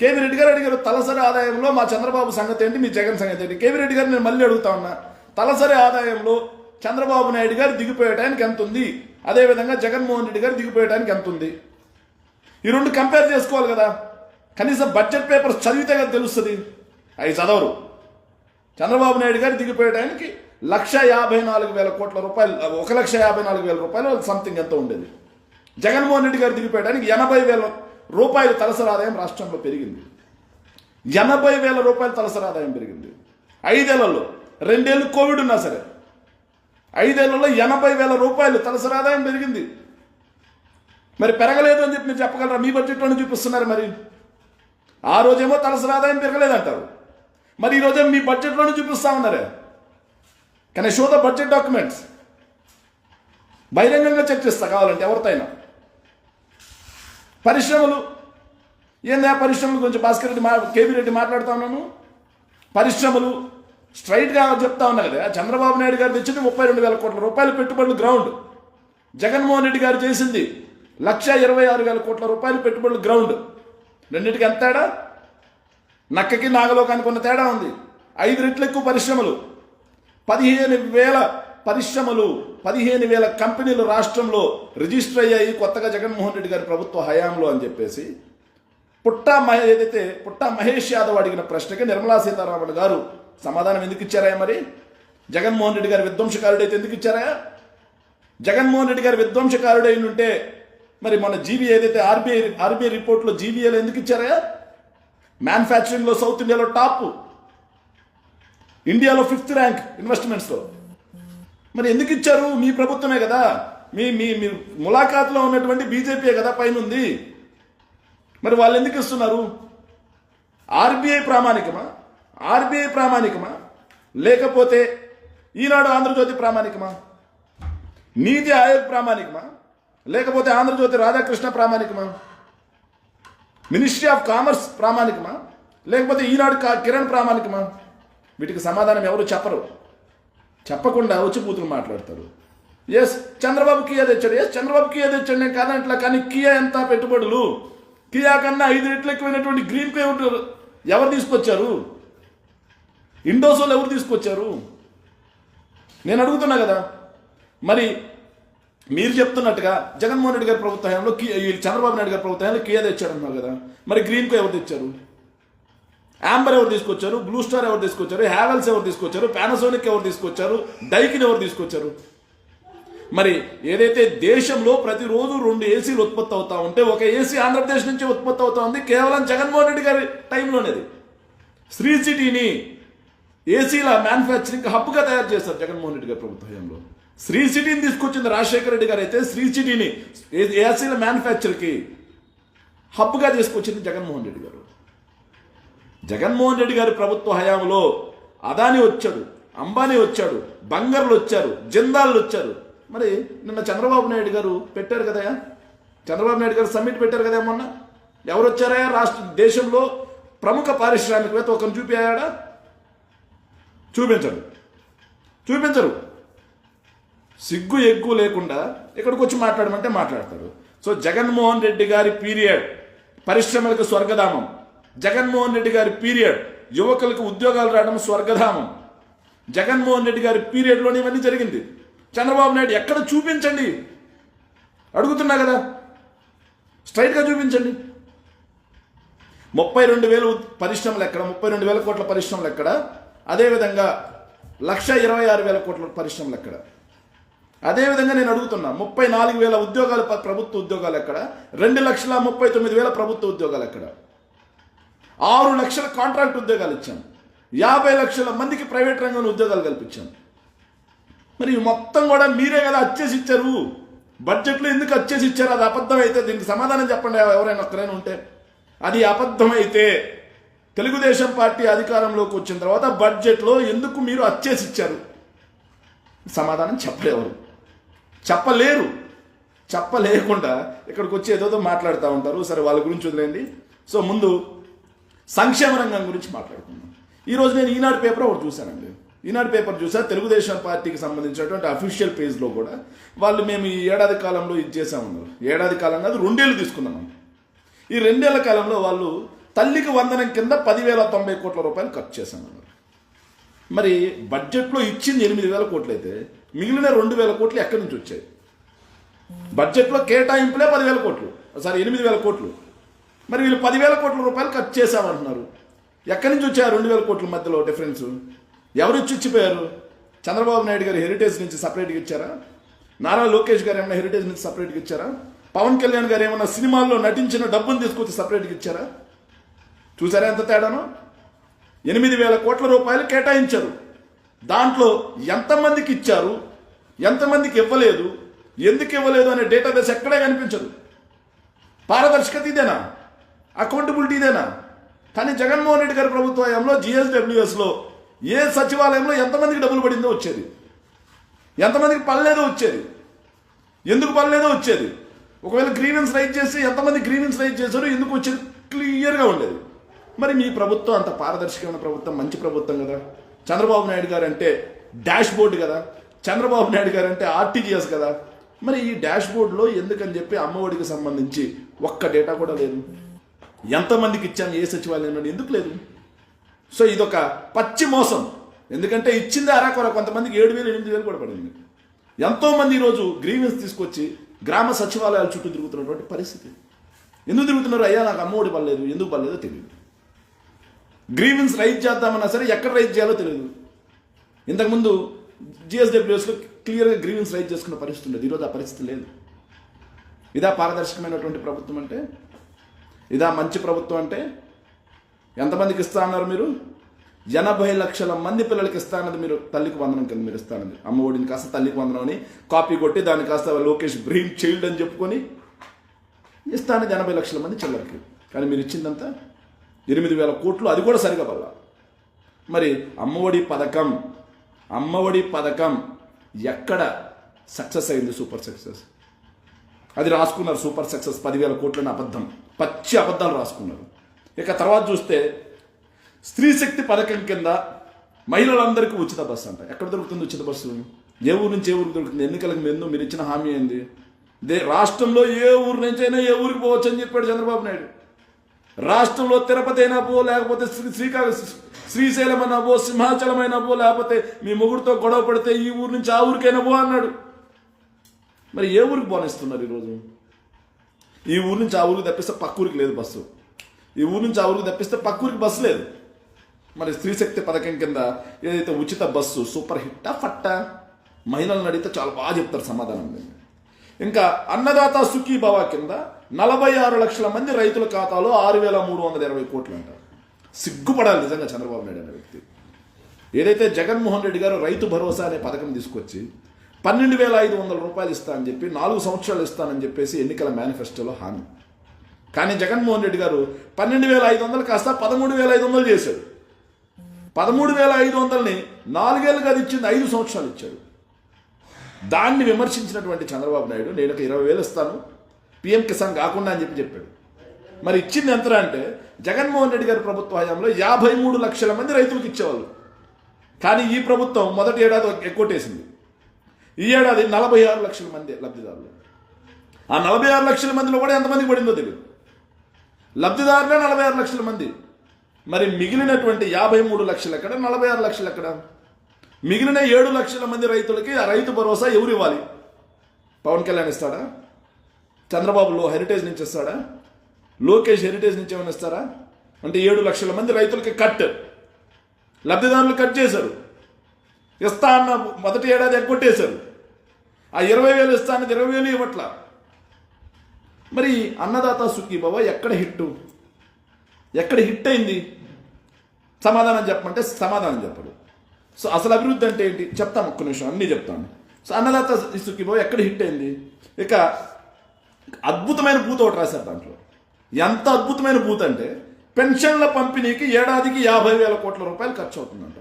కేవీ రెడ్డి గారు అడిగారు తలసరి ఆదాయంలో మా చంద్రబాబు సంగతి ఏంటి, మీ జగన్ సంగతి ఏంటి? కేవీ రెడ్డి గారు నేను మళ్ళీ అడుగుతా ఉన్నా, తలసరి ఆదాయంలో చంద్రబాబు నాయుడు గారు దిగిపోయటానికి ఎంత ఉంది, అదేవిధంగా జగన్మోహన్ రెడ్డి గారు దిగిపోయటానికి ఎంత ఉంది? ఈ రెండు కంపేర్ చేసుకోవాలి కదా. కనీసం బడ్జెట్ పేపర్స్ చదివితే కదా తెలుస్తుంది. అవి చదవరు. చంద్రబాబు నాయుడు గారు దిగిపోయడానికి 1,54,000 కోట్ల రూపాయలు, 1,54,000 రూపాయలు సంథింగ్ ఎంతో ఉండేది. జగన్మోహన్ రెడ్డి గారు దిగిపోయడానికి 80,000 రూపాయలు తలసరి ఆదాయం రాష్ట్రంలో పెరిగింది. 80,000 రూపాయలు తలసరి ఆదాయం పెరిగింది 5 ఏళ్లలో. 2 ఏళ్ళు కోవిడ్ ఉన్నా సరే 5 ఏళ్లలో 80,000 రూపాయలు తలసరి ఆదాయం పెరిగింది. మరి పెరగలేదు అని చెప్పి మీరు చెప్పగలరా? మీ బడ్జెట్లోనే చూపిస్తున్నారు. మరి ఆ రోజేమో తలసరి ఆదాయం పెరగలేదంటారు, మరి ఈరోజే మీ బడ్జెట్లోనే చూపిస్తా ఉన్నారే. కానీ షో ద బడ్జెట్ డాక్యుమెంట్స్. బహిరంగంగా చర్చిస్తా కావాలంటే ఎవరితో అయినా. పరిశ్రమలు ఏందా? పరిశ్రమల గురించి భాస్కర్ రెడ్డి కేవీ రెడ్డి మాట్లాడుతూ ఉన్నాను. పరిశ్రమలు స్ట్రైట్గా చెప్తా ఉన్నా కదా. చంద్రబాబు నాయుడు గారు తెచ్చింది 32,000 కోట్ల రూపాయలు పెట్టుబడులు గ్రౌండ్. జగన్మోహన్ రెడ్డి గారు చేసింది 1,26,000 కోట్ల రూపాయలు పెట్టుబడులు గ్రౌండ్. రెండింటికి ఎంత తేడా? నక్కకి నాగలోకానికి ఉన్న తేడా ఉంది. 5 రెట్లు ఎక్కువ పరిశ్రమలు, 15,000 పరిశ్రమలు, 15,000 కంపెనీలు రాష్ట్రంలో రిజిస్టర్ అయ్యాయి కొత్తగా జగన్మోహన్ రెడ్డి గారి ప్రభుత్వ హయాంలో అని చెప్పేసి పుట్టా మహేష్ యాదవ్ అడిగిన ప్రశ్నకి నిర్మలా సీతారామన్ గారు సమాధానం ఎందుకు ఇచ్చారా? మరి జగన్మోహన్ రెడ్డి గారు విధ్వంసకారుడైతే ఎందుకు ఇచ్చారా? జగన్మోహన్ రెడ్డి గారు విధ్వంసకారుడై ఉంటే మరి మన జీవీ ఏదైతే ఆర్బీఐ రిపోర్ట్లో జీవీఏలో ఎందుకు ఇచ్చారా? మ్యానుఫ్యాక్చరింగ్లో సౌత్ ఇండియాలో టాప్, ఇండియాలో 5th ర్యాంక్ ఇన్వెస్ట్మెంట్స్లో. మరి ఎందుకు ఇచ్చారు? మీ ప్రభుత్వమే కదా. మీ మీ మీ ములాఖాత్లో ఉన్నటువంటి బీజేపీ కదా పైన ఉంది. మరి వాళ్ళు ఎందుకు ఇస్తున్నారు? ఆర్బీఐ ప్రామాణికమా లేకపోతే ఈనాడు ఆంధ్రజ్యోతి ప్రామాణికమా? నీతి ఆయోగ్ ప్రామాణికమా లేకపోతే ఆంధ్రజ్యోతి రాధాకృష్ణ ప్రామాణికమా? మినిస్ట్రీ ఆఫ్ కామర్స్ ప్రామాణికమా లేకపోతే ఈనాడు కిరణ్ ప్రామాణికమా? వీటికి సమాధానం ఎవరు చెప్పరు. చెప్పకుండా వచ్చి కూతురు మాట్లాడతారు. ఎస్ చంద్రబాబు కియా తెచ్చాడు, నేను కాదంట్లా. కానీ కియా ఎంత పెట్టుబడులు? కియా కన్నా 5 రెట్లు ఎక్కువైనటువంటి గ్రీన్ పే ఎవరు తీసుకొచ్చారు? ఇండోసోల్ ఎవరు తీసుకొచ్చారు? నేను అడుగుతున్నా కదా. మరి మీరు చెప్తున్నట్టుగా జగన్మోహన్ రెడ్డి గారి ప్రభుత్వ హయాంలో చంద్రబాబు నాయుడు గారి ప్రభుత్వ హయాంలో కియా తెచ్చాడన్నారు కదా. మరి గ్రీన్ పే ఎవరు తెచ్చారు? యాంబర్ ఎవరు తీసుకొచ్చారు? బ్లూ స్టార్ ఎవరు తీసుకొచ్చారు? హ్యావెల్స్ ఎవరు తీసుకొచ్చారు? పానాసోనిక్ ఎవరు తీసుకొచ్చారు? డైకిన్ ఎవరు తీసుకొచ్చారు? మరి ఏదైతే దేశంలో ప్రతిరోజు 2 ఏసీలు ఉత్పత్తి అవుతా ఉంటే ఒక ఏసీ ఆంధ్రప్రదేశ్ నుంచి ఉత్పత్తి అవుతా ఉంది కేవలం జగన్మోహన్ రెడ్డి గారి టైంలోనేది. శ్రీ సిటీని ఏసీల మ్యానుఫ్యాక్చరింగ్ హబ్గా తయారు చేస్తారు జగన్మోహన్ రెడ్డి గారి ప్రభుత్వ హయాంలో. శ్రీ సిటీని తీసుకొచ్చింది రాజశేఖర రెడ్డి గారు అయితే శ్రీ సిటీని ఏసీల మ్యానుఫ్యాక్చర్కి హబ్గా తీసుకొచ్చింది జగన్మోహన్ రెడ్డి గారు. జగన్మోహన్ రెడ్డి గారి ప్రభుత్వ హయాంలో అదానీ వచ్చాడు, అంబానీ వచ్చాడు, బంగర్లు వచ్చారు, జిందాల్లు వచ్చారు. మరి నిన్న చంద్రబాబు నాయుడు గారు పెట్టారు కదా, చంద్రబాబు నాయుడు గారు సమ్మిట్ పెట్టారు కదా మొన్న. ఎవరు వచ్చారా? దేశంలో ప్రముఖ పారిశ్రామికవేత్త ఒకరిని చూపించాడా? చూపించరు. సిగ్గు ఎగ్గు లేకుండా ఇక్కడికి వచ్చి మాట్లాడమంటే మాట్లాడతారు. సో జగన్మోహన్ రెడ్డి గారి పీరియడ్ పరిశ్రమలకు స్వర్గధామం. జగన్మోహన్ రెడ్డి గారి పీరియడ్ యువకులకు ఉద్యోగాలు రావడం స్వర్గధామం. జగన్మోహన్ రెడ్డి గారి పీరియడ్లోనే ఇవన్నీ జరిగింది. చంద్రబాబు నాయుడు ఎక్కడ చూపించండి అడుగుతున్నా కదా, స్ట్రైట్గా చూపించండి. 32,000 పరిశ్రమలు ఎక్కడ? 32,000 కోట్ల పరిశ్రమలు ఎక్కడ? అదేవిధంగా 1,26,000 కోట్ల పరిశ్రమలు ఎక్కడ? అదేవిధంగా నేను అడుగుతున్నా 34,000 ఉద్యోగాలు ప్రభుత్వ ఉద్యోగాలు ఎక్కడ? 2,39,000 ప్రభుత్వ ఉద్యోగాలు ఎక్కడ? 6 లక్షల కాంట్రాక్ట్ ఉద్యోగాలు ఇచ్చాం. 50 లక్షల మందికి ప్రైవేట్ రంగంలో ఉద్యోగాలు కల్పించాం. మరి మొత్తం కూడా మీరే కదా అచ్చేసి ఇచ్చారు. బడ్జెట్లో ఎందుకు అచ్చేసి ఇచ్చారు? అది అబద్ధం అయితే దీనికి సమాధానం చెప్పండి ఎవరైనా ఒక్కరైనా ఉంటే. అది అబద్ధమైతే తెలుగుదేశం పార్టీ అధికారంలోకి వచ్చిన తర్వాత బడ్జెట్లో ఎందుకు మీరు అచ్చేసి ఇచ్చారు? సమాధానం చెప్పలేరు, చెప్పలేరు. చెప్పలేకుండా ఇక్కడికి వచ్చి ఏదో మాట్లాడుతూ ఉంటారు. సరే వాళ్ళ గురించి వదిలేండి. సో ముందు సంక్షేమ రంగం గురించి మాట్లాడుకుందాం. ఈరోజు నేను ఈనాడు పేపర్ ఒకటి చూశానండి. ఈనాడు పేపర్ చూసా. తెలుగుదేశం పార్టీకి సంబంధించినటువంటి అఫీషియల్ పేజ్లో కూడా వాళ్ళు మేము ఈ ఏడాది కాలంలో ఇది చేసామన్నారు. ఏడాది కాలం కాదు, 2 ఏళ్ళు తీసుకున్నాం. ఈ 2 ఏళ్ల కాలంలో వాళ్ళు తల్లికి వందనం కింద 10,090 కోట్ల రూపాయలు ఖర్చు చేశామన్నారు. మరి బడ్జెట్లో ఇచ్చింది 8,000 కోట్లు అయితే మిగిలిన 2,000 కోట్లు ఎక్కడి నుంచి వచ్చాయి? బడ్జెట్లో కేటాయింపులే 10,000 కోట్లు, సారీ 8,000 కోట్లు. మరి వీళ్ళు 10,000 కోట్ల రూపాయలు ఖర్చు చేశామంటున్నారు. ఎక్కడి నుంచి వచ్చారు 2,000 కోట్ల మధ్యలో డిఫరెన్స్? ఎవరు ఇచ్చిపోయారు? చంద్రబాబు నాయుడు గారు హెరిటేజ్ నుంచి సపరేట్గా ఇచ్చారా? నారా లోకేష్ గారు ఏమైనా హెరిటేజ్ నుంచి సపరేట్గా ఇచ్చారా? పవన్ కళ్యాణ్ గారు ఏమైనా సినిమాల్లో నటించిన డబ్బును తీసుకొచ్చి సపరేట్గా ఇచ్చారా? చూసారా ఎంత తేడానో? 8,000 కోట్ల రూపాయలు కేటాయించారు. దాంట్లో ఎంతమందికి ఇచ్చారు, ఎంతమందికి ఇవ్వలేదు, ఎందుకు ఇవ్వలేదు అనే డేటాబేస్ ఎక్కడే కనిపించదు. పారదర్శకత ఇదేనా? అకౌంటబిలిటీ ఇదేనా? కానీ జగన్మోహన్ రెడ్డి గారి ప్రభుత్వ హయాంలో GSWSలో ఏ సచివాలయంలో ఎంతమందికి డబ్బులు పడిందో వచ్చేది, ఎంతమందికి పడలేదో వచ్చేది, ఎందుకు పడలేదో వచ్చేది. ఒకవేళ గ్రీవెన్స్ రైజ్ చేసి ఎంతమంది గ్రీవెన్స్ రైజ్ చేశారో ఎందుకు వచ్చేది క్లియర్గా ఉండేది. మరి మీ ప్రభుత్వం అంత పారదర్శకమైన ప్రభుత్వం, మంచి ప్రభుత్వం కదా. చంద్రబాబు నాయుడు గారు అంటే డాష్ బోర్డు కదా, చంద్రబాబు నాయుడు గారు అంటే RTGS కదా. మరి ఈ డాష్ బోర్డులో ఎందుకని చెప్పి అమ్మఒడికి సంబంధించి ఒక్క డేటా కూడా లేదు. ఎంతమందికి ఇచ్చాము, ఏ సచివాలయంలో ఎందుకు లేదు? సో ఇదొక పచ్చి మోసం. ఎందుకంటే ఇచ్చింది అరాకొర, కొంతమందికి 7,000 8,000 కూడా పడింది. ఎంతోమంది ఈరోజు గ్రీవెన్స్ తీసుకొచ్చి గ్రామ సచివాలయాల చుట్టూ తిరుగుతున్నటువంటి పరిస్థితి. ఎందుకు తిరుగుతున్నారు? అయ్యా నాకు అమ్మఒడి పడలేదు, ఎందుకు పడలేదో తెలియదు. గ్రీవెన్స్ రైజ్ చేద్దామన్నా సరే ఎక్కడ రైజ్ చేయాలో తెలియదు. ఇంతకుముందు GSWSలో క్లియర్గా గ్రీవెన్స్ రైజ్ చేసుకున్న పరిస్థితి ఉండేది. ఈరోజు ఆ పరిస్థితి లేదు. ఇదా పారదర్శకమైనటువంటి ప్రభుత్వం అంటే? ఇదా మంచి ప్రభుత్వం అంటే? ఎంతమందికి ఇస్తా అన్నారు మీరు? 80 లక్షల మంది పిల్లలకి ఇస్తా అన్నది మీరు తల్లికి వందనం కింద మీరు ఇస్తా అన్నది. అమ్మఒడిని కాస్త తల్లికి వందనం అని కాపీ కొట్టి దాన్ని కాస్త లోకేష్ బ్రెయిన్ చైల్డ్ అని చెప్పుకొని ఇస్తా అన్నది 80 లక్షల మంది చిల్లరికి. కానీ మీరు ఇచ్చిందంతా 8,000 కోట్లు, అది కూడా సరిగా వల్ల. మరి అమ్మఒడి పథకం ఎక్కడ సక్సెస్ అయింది? Super success. అది రాసుకున్నారు సూపర్ సక్సెస్ 10,000 కోట్లని అబద్ధం, పచ్చి అబద్ధాలు రాసుకున్నారు. ఇక తర్వాత చూస్తే స్త్రీ శక్తి పథకం కింద మహిళలందరికీ ఉచిత బస్సు అంట. ఎక్కడ దొరుకుతుంది ఉచిత బస్సు? ఏ ఊరు నుంచి ఏ ఊరికి దొరుకుతుంది? ఎన్నికలకు ముందు మీరు ఇచ్చిన హామీ ఏంది? రాష్ట్రంలో ఏ ఊరు నుంచైనా ఏ ఊరికి పోవచ్చు అని చెప్పాడు చంద్రబాబు నాయుడు. రాష్ట్రంలో తిరుపతి అయినా పో, లేకపోతే శ్రీశైలం అయినా పో, సింహాచలం అయినా పో, లేకపోతే మీ మొగుడితో గొడవ పడితే ఈ ఊరు నుంచి ఆ ఊరికైనా పో అన్నాడు. మరి ఏ ఊరికి పోనిస్తున్నారు ఈరోజు? ఈ ఊరు నుంచి ఆ ఊరికి తప్పిస్తే పక్క ఊరికి లేదు బస్సు, ఈ ఊరు నుంచి ఆ ఊరికి తప్పిస్తే పక్క ఊరికి బస్సు లేదు. మరి స్త్రీశక్తి పథకం కింద ఏదైతే ఉచిత బస్సు సూపర్ హిట్టా ఫట్టా? మహిళలను అడిగితే చాలా బాగా చెప్తారు సమాధానం. ఇంకా అన్నదాత సుఖీభవ కింద 46 లక్షల మంది రైతుల ఖాతాలో 6,320 కోట్లు అంటారు. సిగ్గుపడాలి నిజంగా చంద్రబాబు నాయుడు అనే వ్యక్తి. ఏదైతే జగన్మోహన్ రెడ్డి గారు రైతు భరోసా అనే పథకం తీసుకొచ్చి 12,500 రూపాయలు ఇస్తానని చెప్పి 4 సంవత్సరాలు ఇస్తానని చెప్పేసి ఎన్నికల మేనిఫెస్టోలో హామీ. కానీ జగన్మోహన్ రెడ్డి గారు 12,500 కాస్త 13,500 చేశాడు. 13,500ని 4 ఏళ్ళుగా ఇచ్చింది 5 సంవత్సరాలు ఇచ్చాడు. దాన్ని విమర్శించినటువంటి చంద్రబాబు నాయుడు నేను 20,000 ఇస్తాను PM కిసాన్ కాకుండా అని చెప్పాడు. మరి ఇచ్చింది ఎంత అంటే జగన్మోహన్ రెడ్డి గారి ప్రభుత్వ హయాంలో 53 లక్షల మంది రైతులకు ఇచ్చేవాళ్ళు. కానీ ఈ ప్రభుత్వం మొదటి ఏడాది ఎక్కువటేసింది. ఈ ఏడాది 46 లక్షల మంది లబ్ధిదారులు. ఆ 46 లక్షల మందిలో కూడా ఎంతమందికి పడిందో తెలియదు. లబ్ధిదారులే 46 లక్షల మంది. మరి మిగిలినటువంటి 53 లక్షలు ఎక్కడ, 46 లక్షలు ఎక్కడ? మిగిలిన 7 లక్షల మంది రైతులకి ఆ రైతు భరోసా ఎవరు ఇవ్వాలి? పవన్ కళ్యాణ్ ఇస్తాడా? చంద్రబాబులో హెరిటేజ్ నుంచి ఇస్తాడా? లోకేష్ హెరిటేజ్ నుంచి ఏమైనా ఇస్తారా? అంటే 7 లక్షల మంది రైతులకి కట్, లబ్ధిదారులు కట్ చేశారు. ఇస్తా అన్న మొదటి ఏడాది ఎగ్గొట్టేశారు. ఆ 20,000 ఇస్తా అన్నది 20,000 ఇవ్వట్ల. మరి అన్నదాత సుఖీభవ ఎక్కడ హిట్ అయింది? సమాధానం చెప్పమంటే సమాధానం చెప్పడు. సో అసలు అభివృద్ధి అంటే ఏంటి చెప్తాను, ఒక్క నిమిషం అన్నీ చెప్తాను. సో అన్నదాత సుఖీభవ ఎక్కడ హిట్ అయింది? ఇక అద్భుతమైన బూత్ ఒకటి రాశారు దాంట్లో. ఎంత అద్భుతమైన బూత్ అంటే పెన్షన్ల పంపిణీకి ఏడాదికి 50,000 కోట్ల రూపాయలు ఖర్చు అవుతుందంట.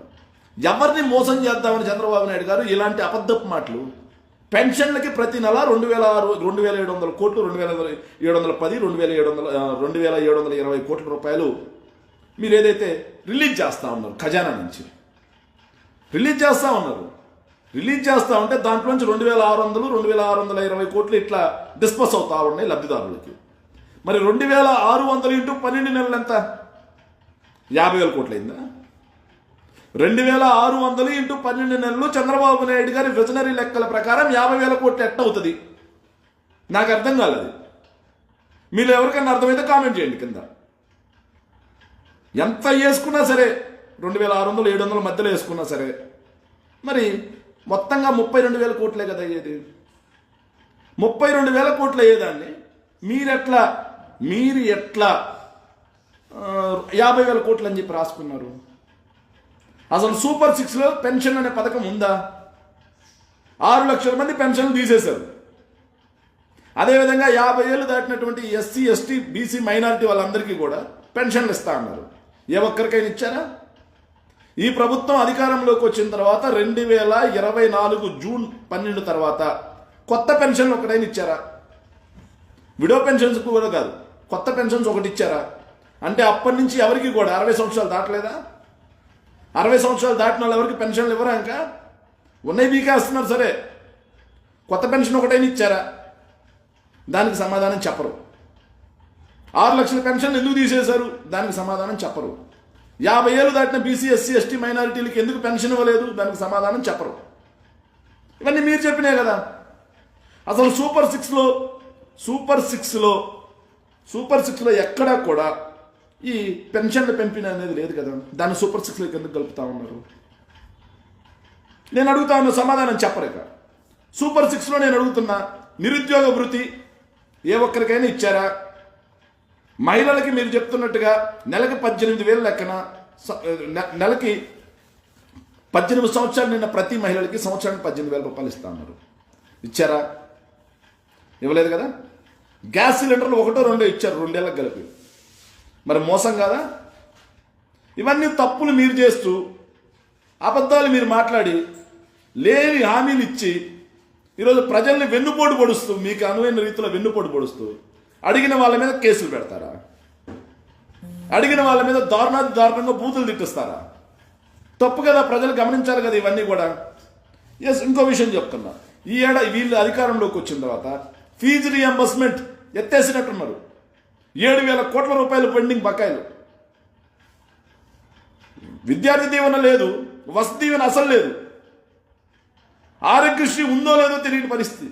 ఎవరిని మోసం చేద్దామని చంద్రబాబు నాయుడు గారు ఇలాంటి అబద్ధపు మాటలు. పెన్షన్లకి ప్రతి నెల 2,700 కోట్లు, 2,710, 2,720 కోట్ల రూపాయలు మీరు ఏదైతే రిలీజ్ చేస్తూ ఉన్నారు ఖజానా నుంచి రిలీజ్ చేస్తూ ఉంటే దాంట్లోంచి 2,600, 2,620 కోట్లు ఇట్లా డిస్పస్ అవుతా ఉన్నాయి లబ్ధిదారులకి. మరి 2,600 ఇంటూ 12 నెలలు ఎంత? 50,000 కోట్లు అయిందా? 2,600 ఇంటూ 12 నెలలు చంద్రబాబు నాయుడు గారి విజనరీ లెక్కల ప్రకారం 50,000 కోట్లు ఎట్ట అవుతుంది? నాకు అర్థం కాలేదు. మీరు ఎవరికైనా అర్థమైతే కామెంట్ చేయండి కింద. ఎంత వేసుకున్నా సరే 2600 700 మధ్యలో వేసుకున్నా సరే మరి మొత్తంగా 32,000 కోట్లే కదా అయ్యేది. 32,000 కోట్లు అయ్యేదాన్ని మీరు ఎట్లా 50,000 కోట్లు అని చెప్పి రాసుకున్నారు? అసలు సూపర్ 6లో పెన్షన్ అనే పథకం ఉందా? 6 లక్షల మంది పెన్షన్లు తీసేశారు. అదేవిధంగా 50 ఏళ్ళు దాటినటువంటి ఎస్సీ ఎస్టీ బీసీ మైనారిటీ వాళ్ళందరికీ కూడా పెన్షన్లు ఇస్తా అన్నారు. ఏ ఒక్కరికైనా ఇచ్చారా? ఈ ప్రభుత్వం అధికారంలోకి వచ్చిన తర్వాత 2024 జూన్ 12 తర్వాత కొత్త పెన్షన్లు ఒకటైనా ఇచ్చారా? విడో పెన్షన్స్ కూడా కాదు, కొత్త పెన్షన్స్ ఒకటి ఇచ్చారా? అంటే అప్పటి నుంచి ఎవరికి కూడా 60 సంవత్సరాలు దాటలేదా? 60 సంవత్సరాలు దాటిన వాళ్ళు ఎవరికి పెన్షన్లు ఇవ్వరా? ఇంకా ఉన్నాయి బీకేస్తున్నారు. సరే, కొత్త పెన్షన్ ఒకటైనా ఇచ్చారా? దానికి సమాధానం చెప్పరు. 6 లక్షల పెన్షన్లు ఎందుకు తీసేశారు? దానికి సమాధానం చెప్పరు. 50 ఏళ్ళు దాటిన బీసీ ఎస్సీ ఎస్టీ మైనారిటీలకి ఎందుకు పెన్షన్ ఇవ్వలేదు? దానికి సమాధానం చెప్పరు. ఇవన్నీ మీరు చెప్పినాయి కదా. అసలు సూపర్ సిక్స్లో ఎక్కడా కూడా ఈ పెన్షన్ల పెంపిన అనేది లేదు కదా. దాన్ని సూపర్ 6లోకి ఎందుకు కలుపుతా ఉన్నారు? నేను అడుగుతా ఉన్న సమాధానం చెప్పరు. ఇక సూపర్ 6లో నేను అడుగుతున్నా, నిరుద్యోగ భృతి ఏ ఒక్కరికైనా ఇచ్చారా? మహిళలకి మీరు చెప్తున్నట్టుగా నెలకి 18,000 లెక్కన, నెలకి 18 సంవత్సరాలు నిన్న ప్రతి మహిళలకి సంవత్సరానికి 18,000 రూపాయలు ఇస్తా ఉన్నారు. ఇచ్చారా? ఇవ్వలేదు కదా. గ్యాస్ సిలిండర్లు 1 2 ఇచ్చారు 2 ఏళ్ళకి కలిపి. మరి మోసం కాదా? ఇవన్నీ తప్పులు మీరు చేస్తూ, అబద్ధాలు మీరు మాట్లాడి, లేని హామీలు ఇచ్చి ఈరోజు ప్రజల్ని వెన్నుపోటు పొడుస్తూ, మీకు అనువైన రీతిలో వెన్నుపోటు పొడుస్తూ అడిగిన వాళ్ళ మీద కేసులు పెడతారా? అడిగిన వాళ్ళ మీద దారుణంగా బూతులు తిట్టిస్తారా? తప్పు కదా. ప్రజలు గమనించాలి కదా ఇవన్నీ కూడా. ఇంకో విషయం చెప్తున్నా, ఈ ఏడాది వీళ్ళు అధికారంలోకి వచ్చిన తర్వాత ఫీజు రీఎంబర్స్మెంట్ ఎత్తేసినట్టున్నారు. 7,000 కోట్ల రూపాయలు పెండింగ్ బకాయిలు. విద్యార్థి దీవెన లేదు, వసతి దీవెన అసలు లేదు, ఆరోగ్యశ్రీ ఉందో లేదో తెలియని పరిస్థితి.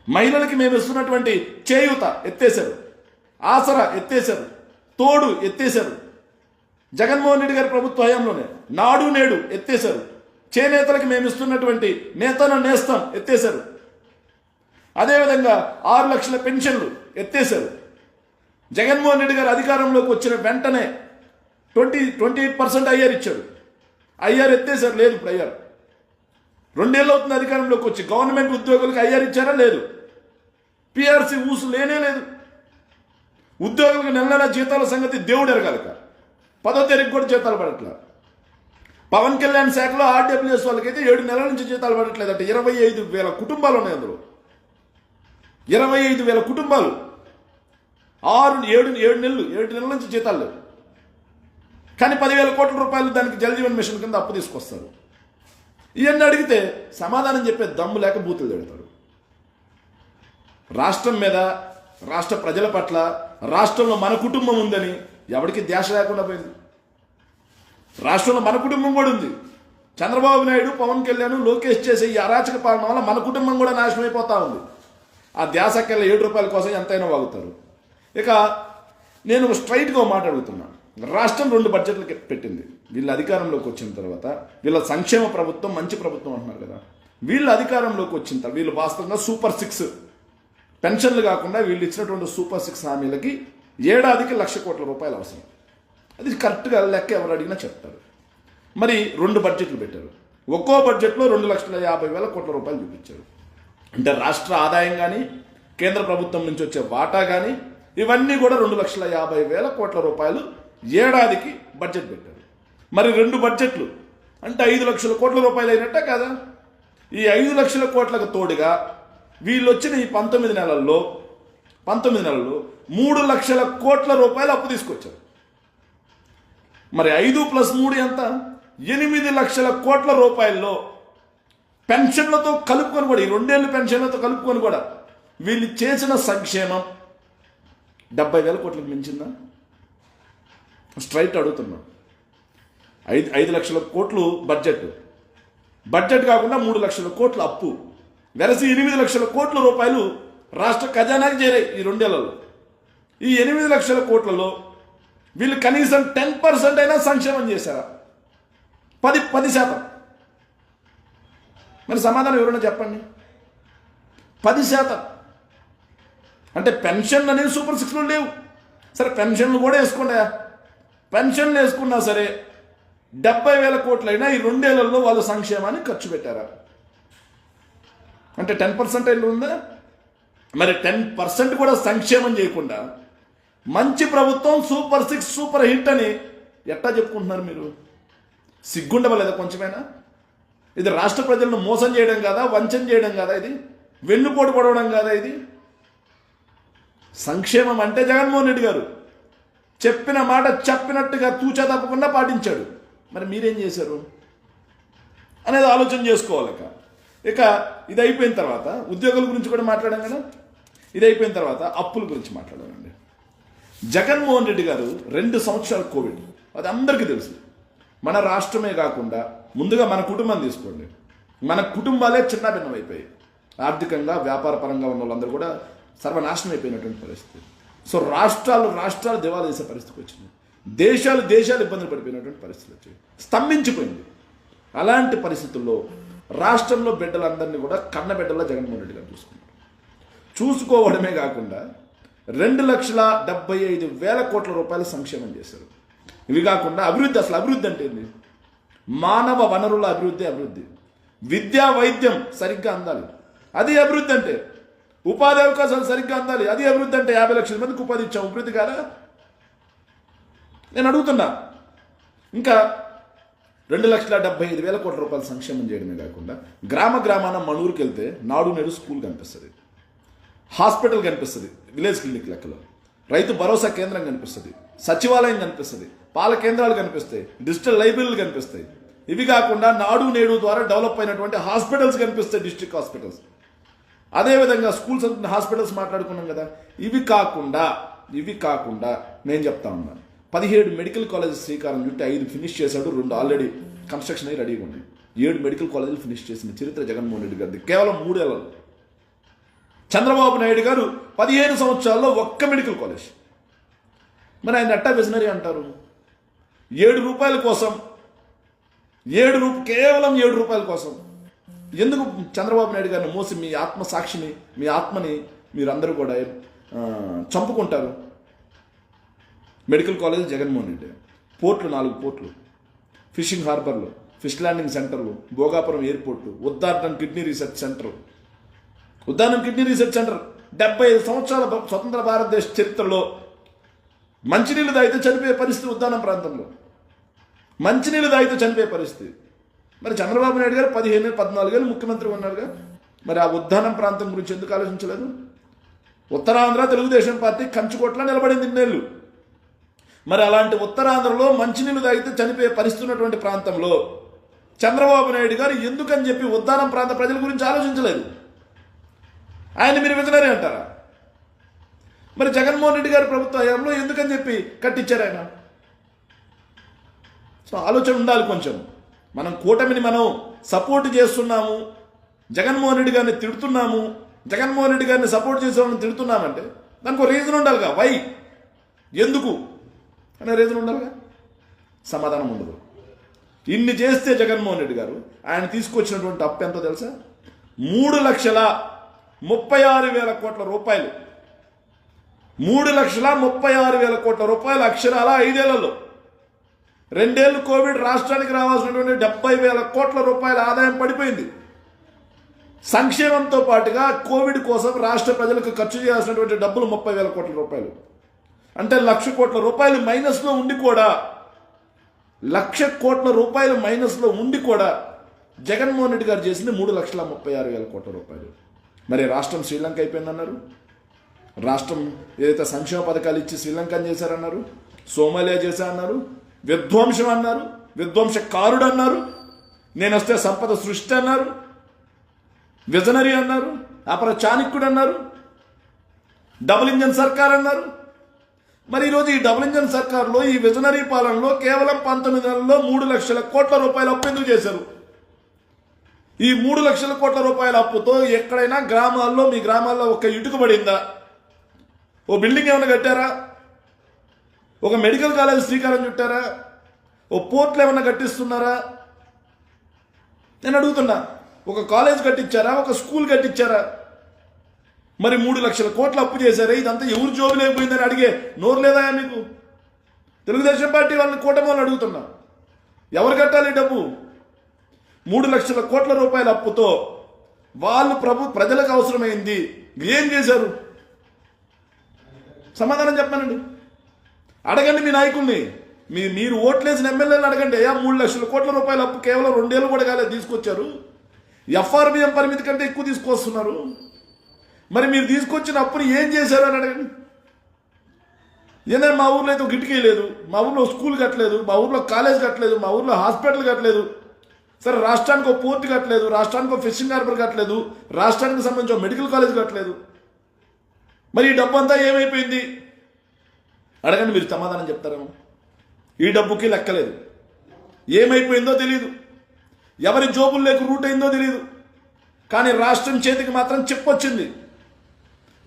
మహిళలకి మేము ఇస్తున్నటువంటి చేయూత ఎత్తేశారు, ఆసరా ఎత్తేశారు, తోడు ఎత్తేశారు. జగన్మోహన్ రెడ్డి గారి ప్రభుత్వ హయాంలోనే నాడు నేడు ఎత్తేశారు. చేనేతలకి మేము ఇస్తున్నటువంటి నేతను నేస్తం ఎత్తేశారు. అదేవిధంగా 6 లక్షల పెన్షన్లు ఎత్తేశారు. జగన్మోహన్ రెడ్డి గారు అధికారంలోకి వచ్చిన వెంటనే 28% ఐఆర్ ఇచ్చారు. ఐఆర్ ఎత్తేశారు. లేదు, ఇప్పుడు ఐఆర్ 2 ఏళ్ళు అవుతుంది అధికారంలోకి వచ్చి. గవర్నమెంట్ ఉద్యోగులకు ఐఆర్ ఇచ్చారా? లేదు. పిఆర్సీ ఊసు లేనే లేదు. ఉద్యోగులకు నెల జీతాల సంగతి దేవుడు ఎరగాలక. 10వ తారీఖు కూడా జీతాలు పడట్లేదు. పవన్ కళ్యాణ్ శాఖలో ఆర్డబ్ల్యూఎస్ వాళ్ళకైతే 7 నెలల నుంచి జీతాలు పడట్లేదు. అంటే 25,000 కుటుంబాలు ఉన్నాయి అందులో. 25,000 కుటుంబాలు 7 నెలల నుంచి జీతాలు లేవు. కానీ 10,000 కోట్ల రూపాయలు దానికి జల్ జీవన్ మిషన్ కింద అప్పు తీసుకొస్తారు. ఇవన్నీ అడిగితే సమాధానం చెప్పే దమ్ము లేక బూతులు తిడతారు. రాష్ట్రం మీద, రాష్ట్ర ప్రజల పట్ల, రాష్ట్రంలో మన కుటుంబం ఉందని ఎవరికి ధ్యాస లేకుండా పోయింది. రాష్ట్రంలో మన కుటుంబం కూడా ఉంది. చంద్రబాబు నాయుడు, పవన్ కళ్యాణ్, లోకేష్ చేసే ఈ అరాచక పాలన వల్ల మన కుటుంబం కూడా నాశనం అయిపోతా ఉంది. ఆ ధ్యాసకెళ్ళ 7 రూపాయల కోసం ఎంతైనా వాగుతారు. ఇక నేను స్ట్రైట్గా మాట్లాడుతున్నా. రాష్ట్రం 2 బడ్జెట్లు పెట్టింది. వీళ్ళ అధికారంలోకి వచ్చిన తర్వాత, వీళ్ళ సంక్షేమ ప్రభుత్వం, మంచి ప్రభుత్వం అంటున్నారు కదా. వీళ్ళు అధికారంలోకి వచ్చిన తర్వాత వీళ్ళు వాస్తవంగా సూపర్ 6 పెన్షన్లు కాకుండా వీళ్ళు ఇచ్చినటువంటి సూపర్ 6 హామీలకి ఏడాదికి 1,00,000 కోట్ల రూపాయలు అవసరం. అది కరెక్ట్గా లెక్క ఎవరు అడిగినా చెప్తారు. మరి 2 బడ్జెట్లు పెట్టారు. ఒక్కో బడ్జెట్లో 2,50,000 కోట్ల రూపాయలు చూపించారు. అంటే రాష్ట్ర ఆదాయం కానీ, కేంద్ర ప్రభుత్వం నుంచి వచ్చే వాటా కానీ, ఇవన్నీ కూడా 2,50,000 కోట్ల రూపాయలు ఏడాదికి బడ్జెట్ పెట్టారు. మరి 2 బడ్జెట్లు అంటే 5 లక్షల కోట్ల రూపాయలు అయినట్టే కదా. ఈ 5 లక్షల కోట్లకు తోడుగా వీళ్ళు వచ్చిన ఈ 19 నెలల్లో 3 లక్షల కోట్ల రూపాయలు అప్పు తీసుకొచ్చారు. మరి 5 + 3 ఎంత? 8 లక్షల కోట్ల రూపాయల్లో పెన్షన్లతో కలుపుకొని కూడా, ఈ 2 ఏళ్ళు పెన్షన్లతో కలుపుకొని కూడా వీళ్ళు చేసిన సంక్షేమం 70,000 కోట్లకు మించిందా? స్ట్రైట్ అడుగుతున్నాం. 5 లక్షల కోట్లు బడ్జెట్ కాకుండా 3 లక్షల కోట్ల అప్పు, వెరసి 8 లక్షల కోట్ల రూపాయలు రాష్ట్ర ఖజానాకి చేరాయి ఈ 2 ఏళ్లలో. ఈ 8 లక్షల కోట్లలో వీళ్ళు కనీసం 10% అయినా సంక్షేమం చేశారా? 10%. మరి సమాధానం ఎవరైనా చెప్పండి. 10%. అంటే పెన్షన్ అనేది సూపర్ 6లో లేవు. సరే పెన్షన్లు కూడా వేసుకోండి. పెన్షన్లు వేసుకున్నా సరే 70,000 కోట్లైనా ఈ 2 ఏళ్లలో వాళ్ళు సంక్షేమాన్ని ఖర్చు పెట్టారా? అంటే 10% ఉందా? మరి 10% కూడా సంక్షేమం చేయకుండా మంచి ప్రభుత్వం సూపర్ 6 సూపర్ హిట్ అని ఎట్టా చెప్పుకుంటున్నారు మీరు? సిగ్గుండవలేదా కొంచెమైనా? ఇది రాష్ట్ర ప్రజలను మోసం చేయడం కాదా? వంచన చేయడం కాదా? ఇది వెన్నుపోటు పడవడం కాదా? ఇది సంక్షేమం అంటే జగన్మోహన్ రెడ్డి గారు చెప్పిన మాట చెప్పినట్టుగా తూచా తప్పకుండా పాటించాడు. మరి మీరేం చేశారు అనేది ఆలోచన చేసుకోవాలి. ఇక ఇది అయిపోయిన తర్వాత ఉద్యోగుల గురించి కూడా మాట్లాడాం కదా. ఇది అయిపోయిన తర్వాత అప్పుల గురించి మాట్లాడాలండి. జగన్మోహన్ రెడ్డి గారు 2 సంవత్సరాలు కోవిడ్, అది అందరికీ తెలుసు. మన రాష్ట్రమే కాకుండా ముందుగా మన కుటుంబం తీసుకోండి. మన కుటుంబాలే చిన్న భిన్నమైపోయాయి. ఆర్థికంగా వ్యాపార పరంగా ఉన్న వాళ్ళందరూ కూడా సర్వనాశనం అయిపోయినటువంటి పరిస్థితి. సో రాష్ట్రాలు దివాలా చేసే పరిస్థితికి వచ్చింది. దేశాలు ఇబ్బందులు పడిపోయినటువంటి పరిస్థితి వచ్చాయి. స్తంభించిపోయింది. అలాంటి పరిస్థితుల్లో రాష్ట్రంలో బిడ్డలందరినీ కూడా కన్నబిడ్డలా జగన్మోహన్ రెడ్డి గారు చూసుకోవడమే కాకుండా 2,75,000 కోట్ల రూపాయల సంక్షేమం చేశారు. ఇవి కాకుండా అభివృద్ధి, అసలు అభివృద్ధి అంటే ఏంది? మానవ వనరుల అభివృద్ధి, విద్యా వైద్యం సరిగ్గా అందాలి, అది అభివృద్ధి అంటే. ఉపాధి అవకాశాలు సరిగ్గా అందాలి, అది అభివృద్ధి అంటే. 50 లక్షల మందికి ఉపాధి ఇచ్చాం, అభివృద్ధి కాదా? నేను అడుగుతున్నా. ఇంకా 2,75,000 కోట్ల రూపాయల సంక్షేమం చేయడమే కాకుండా గ్రామాన మనూరుకి వెళ్తే నాడు నేడు స్కూల్ కనిపిస్తుంది, హాస్పిటల్ కనిపిస్తుంది, విలేజ్ క్లినిక్ లెక్కలో, రైతు భరోసా కేంద్రం కనిపిస్తుంది, సచివాలయం కనిపిస్తుంది, పాల కేంద్రాలు కనిపిస్తాయి, డిజిటల్ లైబ్రరీలు కనిపిస్తాయి. ఇవి కాకుండా నాడు నేడు ద్వారా డెవలప్ అయినటువంటి హాస్పిటల్స్ కనిపిస్తాయి, డిస్ట్రిక్ట్ హాస్పిటల్స్. అదేవిధంగా స్కూల్స్, హాస్పిటల్స్ మాట్లాడుకున్నాం కదా. ఇవి కాకుండా నేను చెప్తా ఉన్నాను, 17 మెడికల్ కాలేజెస్ శ్రీకారం చుట్టి 5 ఫినిష్ చేశాడు, 2 ఆల్రెడీ కన్స్ట్రక్షన్ అయ్యి రెడీగా ఉన్నాయి. 7 మెడికల్ కాలేజీలు ఫినిష్ చేసిన చరిత్ర జగన్మోహన్ రెడ్డి గారిది కేవలం 3 ఏళ్లలో. చంద్రబాబు నాయుడు గారు 15 సంవత్సరాల్లో ఒక్క మెడికల్ కాలేజ్. మరి ఆయన ఎట్టా విజనరీ అంటారు? 7 రూపాయల కోసం, కేవలం 7 రూపాయల కోసం ఎందుకు చంద్రబాబు నాయుడు గారిని మోసి మీ ఆత్మసాక్షిని, మీ ఆత్మని మీరందరూ కూడా చంపుకుంటారు? మెడికల్ కాలేజ్ జగన్మోహన్ రెడ్డి, పోర్ట్లు 4 పోర్ట్లు, ఫిషింగ్ హార్బర్లు, ఫిష్ ల్యాండింగ్ సెంటర్లు, Bhogapuram airport, Uddanam kidney research centre. 75 సంవత్సరాల స్వతంత్ర భారతదేశ చరిత్రలో మంచినీళ్ళు తాగితే చనిపోయే పరిస్థితి ఉద్దానం ప్రాంతంలో, మంచినీళ్ళు తాగితే చనిపోయే పరిస్థితి. మరి చంద్రబాబు నాయుడు గారు 14 ఏళ్ళు ముఖ్యమంత్రి ఉన్నారుగా, మరి ఆ ఉద్దానం ప్రాంతం గురించి ఎందుకు ఆలోచించలేదు? ఉత్తరాంధ్ర తెలుగుదేశం పార్టీ కంచుకోట్ల నిలబడింది 2 ఏళ్ళు. మరి అలాంటి ఉత్తరాంధ్రలో మంచినీళ్ళు తాగితే చనిపోయే పరిస్థితి ఉన్నటువంటి ప్రాంతంలో చంద్రబాబు నాయుడు గారు ఎందుకని చెప్పి ఉద్దానం ప్రాంత ప్రజల గురించి ఆలోచించలేదు? ఆయన మీరు విజనరీ అంటారా? మరి జగన్మోహన్ రెడ్డి గారి ప్రభుత్వ హయాంలో ఎందుకని చెప్పి కట్టించారు ఆయన? సో ఆలోచన ఉండాలి కొంచెం. మనం కూటమిని సపోర్ట్ చేస్తున్నాము, జగన్మోహన్ రెడ్డి గారిని తిడుతున్నాము, జగన్మోహన్ రెడ్డి గారిని సపోర్ట్ చేసే వాళ్ళని తిడుతున్నామంటే దానికి ఒక రీజన్ ఉండాలిగా. వై, ఎందుకు అనే రీజన్ ఉండాలిగా. సమాధానం ఉండదు. ఇన్ని చేస్తే జగన్మోహన్ రెడ్డి గారు ఆయన తీసుకొచ్చినటువంటి అప్పు ఎంతో తెలుసా? 3,36,000 కోట్ల రూపాయలు. 3,36,000 కోట్ల రూపాయలు అక్షరాల 5 ఏళ్లలో. 2 ఏళ్ళు కోవిడ్, రాష్ట్రానికి రావాల్సినటువంటి 70,000 కోట్ల రూపాయల ఆదాయం పడిపోయింది. సంక్షేమంతో పాటుగా కోవిడ్ కోసం రాష్ట్ర ప్రజలకు ఖర్చు చేయాల్సినటువంటి డబ్బులు 30,000 కోట్ల రూపాయలు. అంటే 1,00,000 కోట్ల రూపాయలు మైనస్లో ఉండి కూడా, 1,00,000 కోట్ల రూపాయలు మైనస్లో ఉండి కూడా జగన్మోహన్ రెడ్డి గారు చేసింది 3,36,000 కోట్ల రూపాయలు. మరి రాష్ట్రం శ్రీలంక అయిపోయిందన్నారు. రాష్ట్రం ఏదైతే సంక్షేమ పథకాలు ఇచ్చి శ్రీలంకని చేశారన్నారు, సోమాలియా చేశారన్నారు, విధ్వంసం అన్నారు, విధ్వంసకారుడు అన్నారు, నేను వస్తే సంపద సృష్టి అన్నారు, విజనరీ అన్నారు, అపర చాణక్యుడు అన్నారు, డబుల్ ఇంజన్ సర్కార్ అన్నారు. మరి ఈరోజు ఈ డబుల్ ఇంజన్ సర్కార్లో, ఈ విజనరీ పాలనలో కేవలం 19 నెలల్లో 3,00,000 కోట్ల రూపాయలు అప్పు ఎందుకు చేశారు? ఈ 3,00,000 కోట్ల రూపాయల అప్పుతో ఎక్కడైనా గ్రామాల్లో, మీ గ్రామాల్లో ఒక ఇటుక పడిందా? ఓ బిల్డింగ్ ఏమైనా కట్టారా? ఒక మెడికల్ కాలేజ్ శ్రీకారం చుట్టారా? ఓ పోర్ట్లు ఏమైనా కట్టిస్తున్నారా? నేను అడుగుతున్నా. ఒక కాలేజ్ కట్టించారా? ఒక స్కూల్ కట్టించారా? మరి 3,00,000 కోట్ల అప్పు చేశారే, ఇదంతా ఎవరు జోబులేకపోయిందని అడిగే నోరు లేదా మీకు? తెలుగుదేశం పార్టీ వాళ్ళని, కూటమి వాళ్ళని అడుగుతున్నా. ఎవరు కట్టాలి డబ్బు? 3,00,000 కోట్ల రూపాయల అప్పుతో వాళ్ళు ప్రజలకు అవసరమైంది ఏం చేశారు? సమాధానం చెప్పానండి. అడగండి మీ నాయకుల్ని. మీరు ఓట్లేసిన ఎమ్మెల్యేలను అడగండి. 3,00,000 కోట్ల రూపాయల అప్పు కేవలం 2 ఏళ్ళు కూడా కాలేదు తీసుకొచ్చారు. ఎఫ్ఆర్బిఎం పరిమితి కంటే ఎక్కువ తీసుకొస్తున్నారు. మరి మీరు తీసుకొచ్చిన అప్పుని ఏం చేశారు అని అడగండి. ఏదైనా మా ఊర్లో అయితే ఒక గిటికీ లేదు, మా ఊర్లో స్కూల్ కట్టలేదు, మా ఊర్లో కాలేజ్ కట్టలేదు, మా ఊర్లో హాస్పిటల్ కట్టలేదు. సరే, రాష్ట్రానికి ఒక పోర్టు కట్టలేదు, రాష్ట్రానికి ఒక ఫిషింగ్ హార్బర్ కట్టలేదు, రాష్ట్రానికి సంబంధించి ఒక మెడికల్ కాలేజ్ కట్టలేదు. మరి ఈ డబ్బు అంతా ఏమైపోయింది అడగండి. మీరు సమాధానం చెప్తారేమో. ఈ డబ్బుకి లెక్కలేదు. ఏమైపోయిందో తెలియదు, ఎవరి జోబుల్లోకి రూట్ అయిందో తెలియదు. కానీ రాష్ట్రం చేతికి మాత్రం చెప్పొచ్చింది.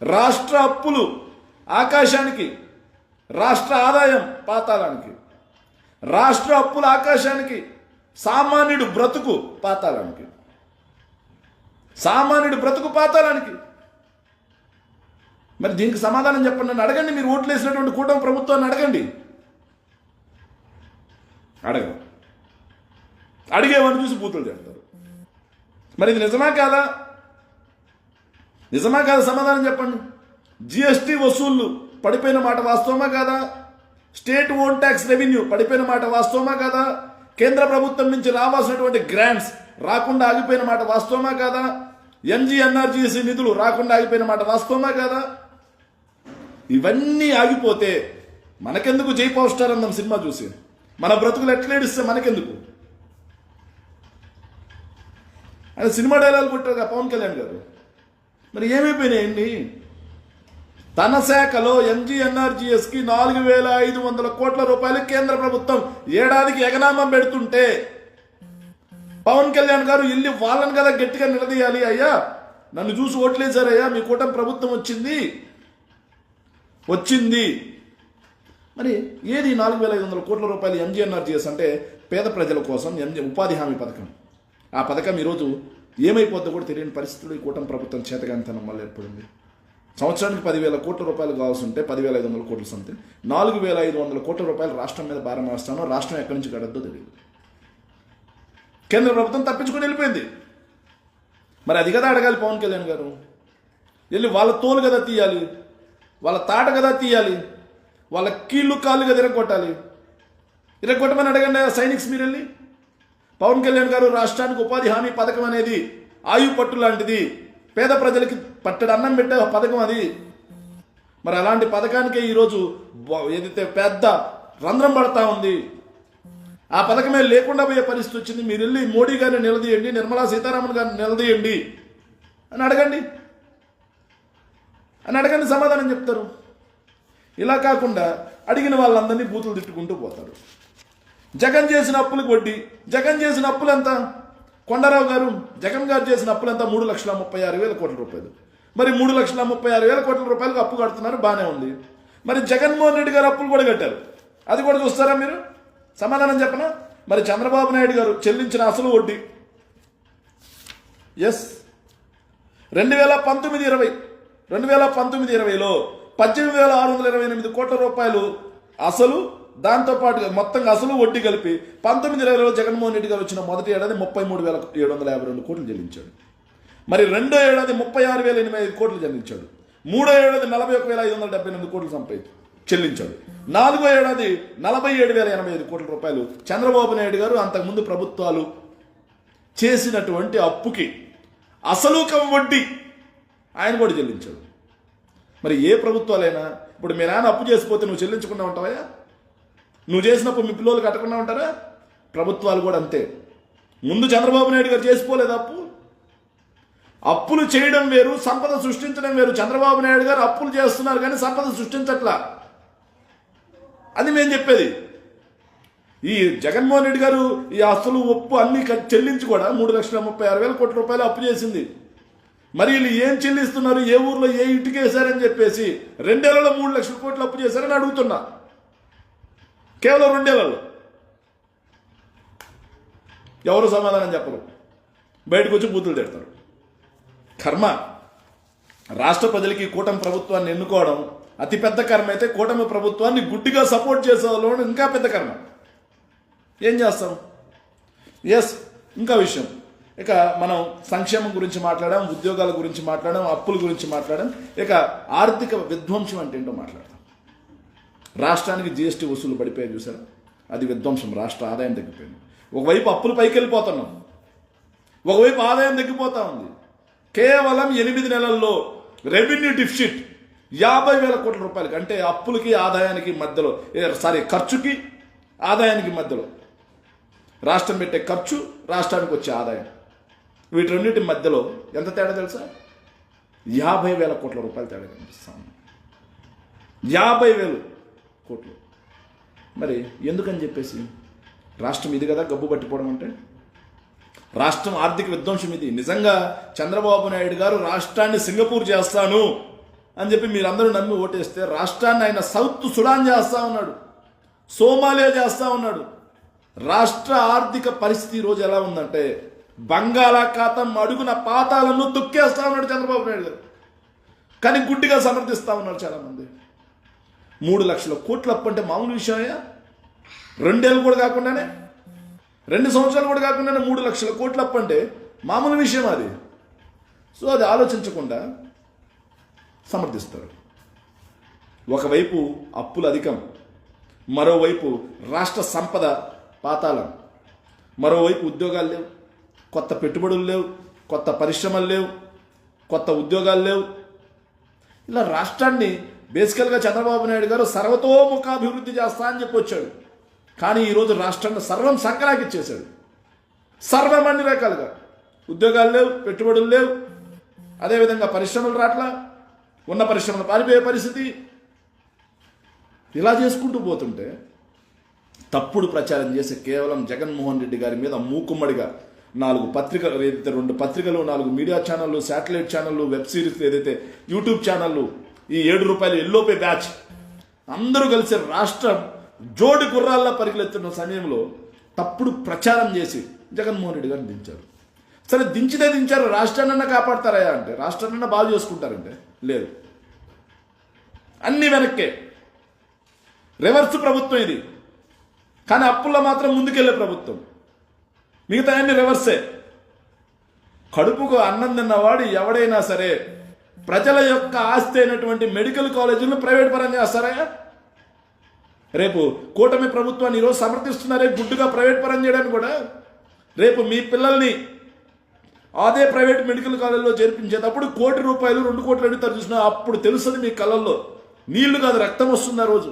రాష్ట్ర అప్పులు ఆకాశానికి, రాష్ట్ర ఆదాయం పాతాళానికి. రాష్ట్ర అప్పులు ఆకాశానికి, సామాన్యుడు బ్రతుకు పాతాళానికి. సామాన్యుడు బ్రతుకు పాతాళానికి. మరి దీనికి సమాధానం చెప్పండి. నన్ను అడగండి. మీరు ఓట్లు వేసినటువంటి కూటమి ప్రభుత్వాన్ని అడగండి. అడగరు. అడిగేవాడిని చూసి బూతులు చెప్తారు. మరి ఇది నిజమా కాదా? నిజమా కాదా? సమాధానం చెప్పండి. జిఎస్టీ వసూళ్లు పడిపోయిన మాట వాస్తవమా కాదా? స్టేట్ ఓన్ ట్యాక్స్ రెవెన్యూ పడిపోయిన మాట వాస్తవమా కాదా? కేంద్ర ప్రభుత్వం నుంచి రావాల్సినటువంటి గ్రాంట్స్ రాకుండా ఆగిపోయిన మాట వాస్తవమా కాదా? ఎన్జీఎన్ఆర్జీఎస్సీ నిధులు రాకుండా ఆగిపోయిన మాట వాస్తవమా కాదా? ఇవన్నీ ఆగిపోతే మనకెందుకు జై పవర్ స్టార్ అన్నాం సినిమా చూసి? మన బ్రతుకులు ఎట్లేడిస్తే మనకెందుకు? ఆయన సినిమా డైలాగ్ కొట్టారు పవన్ కళ్యాణ్ గారు. మరి ఏమైపోయినాయండి? తన శాఖలో ఎంజీఎన్ఆర్జీఎస్కి 4,500 కోట్ల రూపాయలు కేంద్ర ప్రభుత్వం ఏడాదికి ఎగనామం పెడుతుంటే పవన్ కళ్యాణ్ గారు వెళ్ళి వాళ్ళని కదా గట్టిగా నిలదీయాలి. అయ్యా, నన్ను చూసి ఓట్లేశారయ్యా, మీ కూటమి ప్రభుత్వం వచ్చింది. మరి ఏది 4,500 కోట్ల రూపాయలు ఎంజీఎన్ఆర్జీఎస్ అంటే? పేద ప్రజల కోసం ఉపాధి హామీ పథకం. ఆ పథకం ఈరోజు ఏమైపోద్దో కూడా తెలియని పరిస్థితుల్లో ఈ కూటమి ప్రభుత్వం చేతగానితనం వల్ల ఏర్పడింది. సంవత్సరానికి 10,000 కోట్ల రూపాయలు కావాల్సి ఉంటే 10,500 కోట్లు సంథింగ్ 4,500 కోట్ల రూపాయలు రాష్ట్రం మీద భారం వేస్తానో రాష్ట్రం ఎక్కడి నుంచి గడద్దో తెలియదు. కేంద్ర ప్రభుత్వం తప్పించుకొని వెళ్ళిపోయింది. మరి అది కదా అడగాలి పవన్ కళ్యాణ్ గారు. వెళ్ళి వాళ్ళ తోలు కదా తీయాలి, వాళ్ళ తాట కదా తీయాలి, వాళ్ళ కీళ్ళు కాళ్ళు కదా ఇరగొట్టమని అడగండి సైనిక్స్. మీరు వెళ్ళి పవన్ కళ్యాణ్ గారు, రాష్ట్రానికి ఉపాధి హామీ పథకం అనేది ఆయు పట్టు లాంటిది, పేద ప్రజలకి పట్టెడు అన్నం పెట్టే పథకం అది. మరి అలాంటి పథకానికే ఈరోజు ఏదైతే పెద్ద రంధ్రం పడతా ఉంది, ఆ పథకమే లేకుండా పోయే పరిస్థితి వచ్చింది. మీరు వెళ్ళి మోడీ గారిని నిలదీయండి, నిర్మలా సీతారామన్ గారిని నిలదీయండి అని అడగండి, సమాధానం చెప్తారు. ఇలా కాకుండా అడిగిన వాళ్ళందరినీ బూతులు తిట్టుకుంటూ పోతారు. జగన్ చేసిన అప్పులకు వడ్డీ. జగన్ చేసిన అప్పులు ఎంత? కొండారావు గారు, జగన్ గారు చేసిన అప్పులు ఎంత? 3,36,000 కోట్ల రూపాయలు. మరి 3,36,000 కోట్ల రూపాయలకు అప్పు కడుతున్నారు, బాగానే ఉంది. మరి జగన్మోహన్ రెడ్డి గారు అప్పులు కూడా కట్టారు, అది కూడా చూస్తారా మీరు? సమాధానం చెప్పనా? మరి చంద్రబాబు నాయుడు గారు చెల్లించిన అసలు వడ్డీ 2019-20లో 18,628 కోట్ల రూపాయలు అసలు, దాంతోపాటు మొత్తంగా అసలు వడ్డీ కలిపి 19-20లో జగన్మోహన్ రెడ్డి గారు వచ్చిన మొదటి ఏడాది 33,752 కోట్లు చెల్లించాడు. మరి రెండో ఏడాది 36,085 కోట్లు చెల్లించాడు. మూడో ఏడాది 41,578 కోట్లు చెల్లించాడు. నాలుగో ఏడాది 47,085 కోట్ల రూపాయలు చంద్రబాబు నాయుడు గారు అంతకుముందు ప్రభుత్వాలు చేసినటువంటి అప్పుకి అసలు వడ్డీ ఆయన కూడా చెల్లించాడు. మరి ఏ ప్రభుత్వాలైనా ఇప్పుడు మీ నాన్న అప్పు చేసిపోతే నువ్వు చెల్లించకుండా ఉంటావా? నువ్వు చేసినప్పుడు మీ పిల్లలు కట్టకుండా ఉంటారా? ప్రభుత్వాలు కూడా అంతే. ముందు చంద్రబాబు నాయుడు గారు చేసిపోలేదు అప్పులు చేయడం వేరు, సంపద సృష్టించడం వేరు. చంద్రబాబు నాయుడు గారు అప్పులు చేస్తున్నారు కానీ సంపద సృష్టించట్లా. అది మేము చెప్పేది. ఈ జగన్మోహన్ రెడ్డి గారు ఈ అసలు ఒప్పు అన్ని చెల్లించి కూడా 3,36,000 కోట్ల రూపాయలు అప్పు చేసింది. మరి వీళ్ళు ఏం చెల్లిస్తున్నారు, ఏ ఊర్లో ఏ ఇంటికి వేశారని చెప్పేసి 2 ఏళ్లలో 3 లక్షల కోట్లు అప్పు చేశారని అడుగుతున్నా. కేవలం 2 ఏళ్లలో ఎవరు సమాధానం చెప్పరు, బయటకు వచ్చి బూతులు తిడతారు. కర్మ. రాష్ట్ర ప్రజలకి కూటమి ప్రభుత్వాన్ని ఎన్నుకోవడం అతిపెద్ద కర్మ అయితే, కూటమి ప్రభుత్వాన్ని గుడ్డిగా సపోర్ట్ చేసే వాళ్ళు ఇంకా పెద్ద కర్మ. ఏం చేస్తాం? ఎస్, ఇంకా విషయం. ఇక మనం సంక్షేమం గురించి మాట్లాడాం, ఉద్యోగాల గురించి మాట్లాడాం, అప్పుల గురించి మాట్లాడాం. ఇక ఆర్థిక విధ్వంసం అంటే ఏంటో మాట్లాడదాం. రాష్ట్రానికి జీఎస్టీ వసూలు పడిపోయాయి చూసారా, అది విధ్వంసం. రాష్ట్ర ఆదాయం తగ్గిపోయింది. ఒకవైపు అప్పులు పైకి వెళ్ళిపోతున్నాం, ఒకవైపు ఆదాయం తగ్గిపోతా ఉంది. కేవలం 8 నెలల్లో రెవెన్యూ డిఫిసిట్ 50,000 కోట్ల రూపాయలకి, అంటే అప్పులకి ఆదాయానికి మధ్యలో, ఖర్చుకి ఆదాయానికి మధ్యలో, రాష్ట్రం పెట్టే ఖర్చు రాష్ట్రానికి వచ్చే ఆదాయం, వీటన్నిటి మధ్యలో ఎంత తేడా తెలుసా? 50,000 కోట్ల రూపాయలు తేడా కనిపిస్తాను. 50,000 కోట్లు. మరి ఎందుకని చెప్పేసి రాష్ట్రం ఇది కదా గబ్బు పట్టిపోవడం అంటే. రాష్ట్రం ఆర్థిక విధ్వంసం ఇది. నిజంగా చంద్రబాబు నాయుడు గారు రాష్ట్రాన్ని సింగపూర్ చేస్తాను అని చెప్పి మీరందరూ నమ్మి ఓటేస్తే, రాష్ట్రాన్ని ఆయన సౌత్ సుడాన్ చేస్తా ఉన్నాడు, సోమాలియా చేస్తా ఉన్నాడు. రాష్ట్ర ఆర్థిక పరిస్థితి ఈరోజు ఎలా ఉందంటే, బంగాళాఖాతం అడుగున పాతాలను దుక్కేస్తా ఉన్నాడు చంద్రబాబు నాయుడు గారు. కానీ గుడ్డిగా సమర్థిస్తా ఉన్నారు చాలామంది. 3 లక్షల కోట్ల అప్పు అంటే మామూలు విషయమయ్యా? 2 ఏళ్ళు కూడా కాకుండానే, 2 సంవత్సరాలు కూడా కాకుండానే 3 లక్షల కోట్ల అప్పు అంటే మామూలు విషయం అది. సో అది ఆలోచించకుండా సమర్థిస్తారు. ఒకవైపు అప్పులు అధికం, మరోవైపు రాష్ట్ర సంపద పాతాళం, మరోవైపు ఉద్యోగాలు లేవు, కొత్త పెట్టుబడులు లేవు, కొత్త పరిశ్రమలు లేవు, కొత్త ఉద్యోగాలు లేవు. ఇలా రాష్ట్రాన్ని బేసికల్గా చంద్రబాబు నాయుడు గారు సర్వతోముఖాభివృద్ధి చేస్తా అని చెప్పి వచ్చాడు. కానీ ఈరోజు రాష్ట్రాన్ని సర్వం సంకలాకిచ్చేశాడు. సర్వం అన్ని రకాలుగా ఉద్యోగాలు లేవు, పెట్టుబడులు లేవు, అదేవిధంగా పరిశ్రమలు రాట్లా, ఉన్న పరిశ్రమలు పారిపోయే పరిస్థితి. ఇలా చేసుకుంటూ పోతుంటే తప్పుడు ప్రచారం చేసి కేవలం జగన్మోహన్ రెడ్డి గారి మీద మూకుమ్మడిగా 4 పత్రికలు, ఏదైతే 2 పత్రికలు, 4 మీడియా ఛానళ్ళు, శాటిలైట్ ఛానళ్ళు, వెబ్ సిరీస్, ఏదైతే యూట్యూబ్ ఛానళ్ళు, ఈ 7 రూపాయలు ఎల్లోపే బ్యాచ్ అందరూ కలిసి రాష్ట్రం జోడి గుర్రాల్లో పరిగెత్తున్న సమయంలో తప్పుడు ప్రచారం చేసి జగన్మోహన్ రెడ్డి గారిని దించారు. సరే, దించారు, రాష్ట్రాన్నన్నా కాపాడతారా అంటే, రాష్ట్రాన్నన్నా బాగు చేసుకుంటారంటే లేదు. అన్ని వెనక్కే. రివర్స్ ప్రభుత్వం ఇది. కానీ అప్పుల్లో మాత్రం ముందుకెళ్లే ప్రభుత్వం. మిగతా అన్ని రివర్సే. కడుపుకు అన్నం తిన్నవాడు ఎవడైనా సరే ప్రజల యొక్క ఆస్తి అయినటువంటి మెడికల్ కాలేజీలను ప్రైవేట్ పరం చేస్తారా? రేపు కూటమి ప్రభుత్వాన్ని ఈరోజు సమర్థిస్తున్నారే గుడ్డుగా ప్రైవేట్ పరం చేయడానికి కూడా. రేపు మీ పిల్లల్ని అదే ప్రైవేట్ మెడికల్ కాలేజీలో చేర్పించేటప్పుడు 1 కోటి రూపాయలు 2 కోట్లు అడుగుతారు చూసినా, అప్పుడు తెలుస్తుంది మీ కళ్ళల్లో నీళ్లు కాదు రక్తం వస్తుంది ఆ రోజు.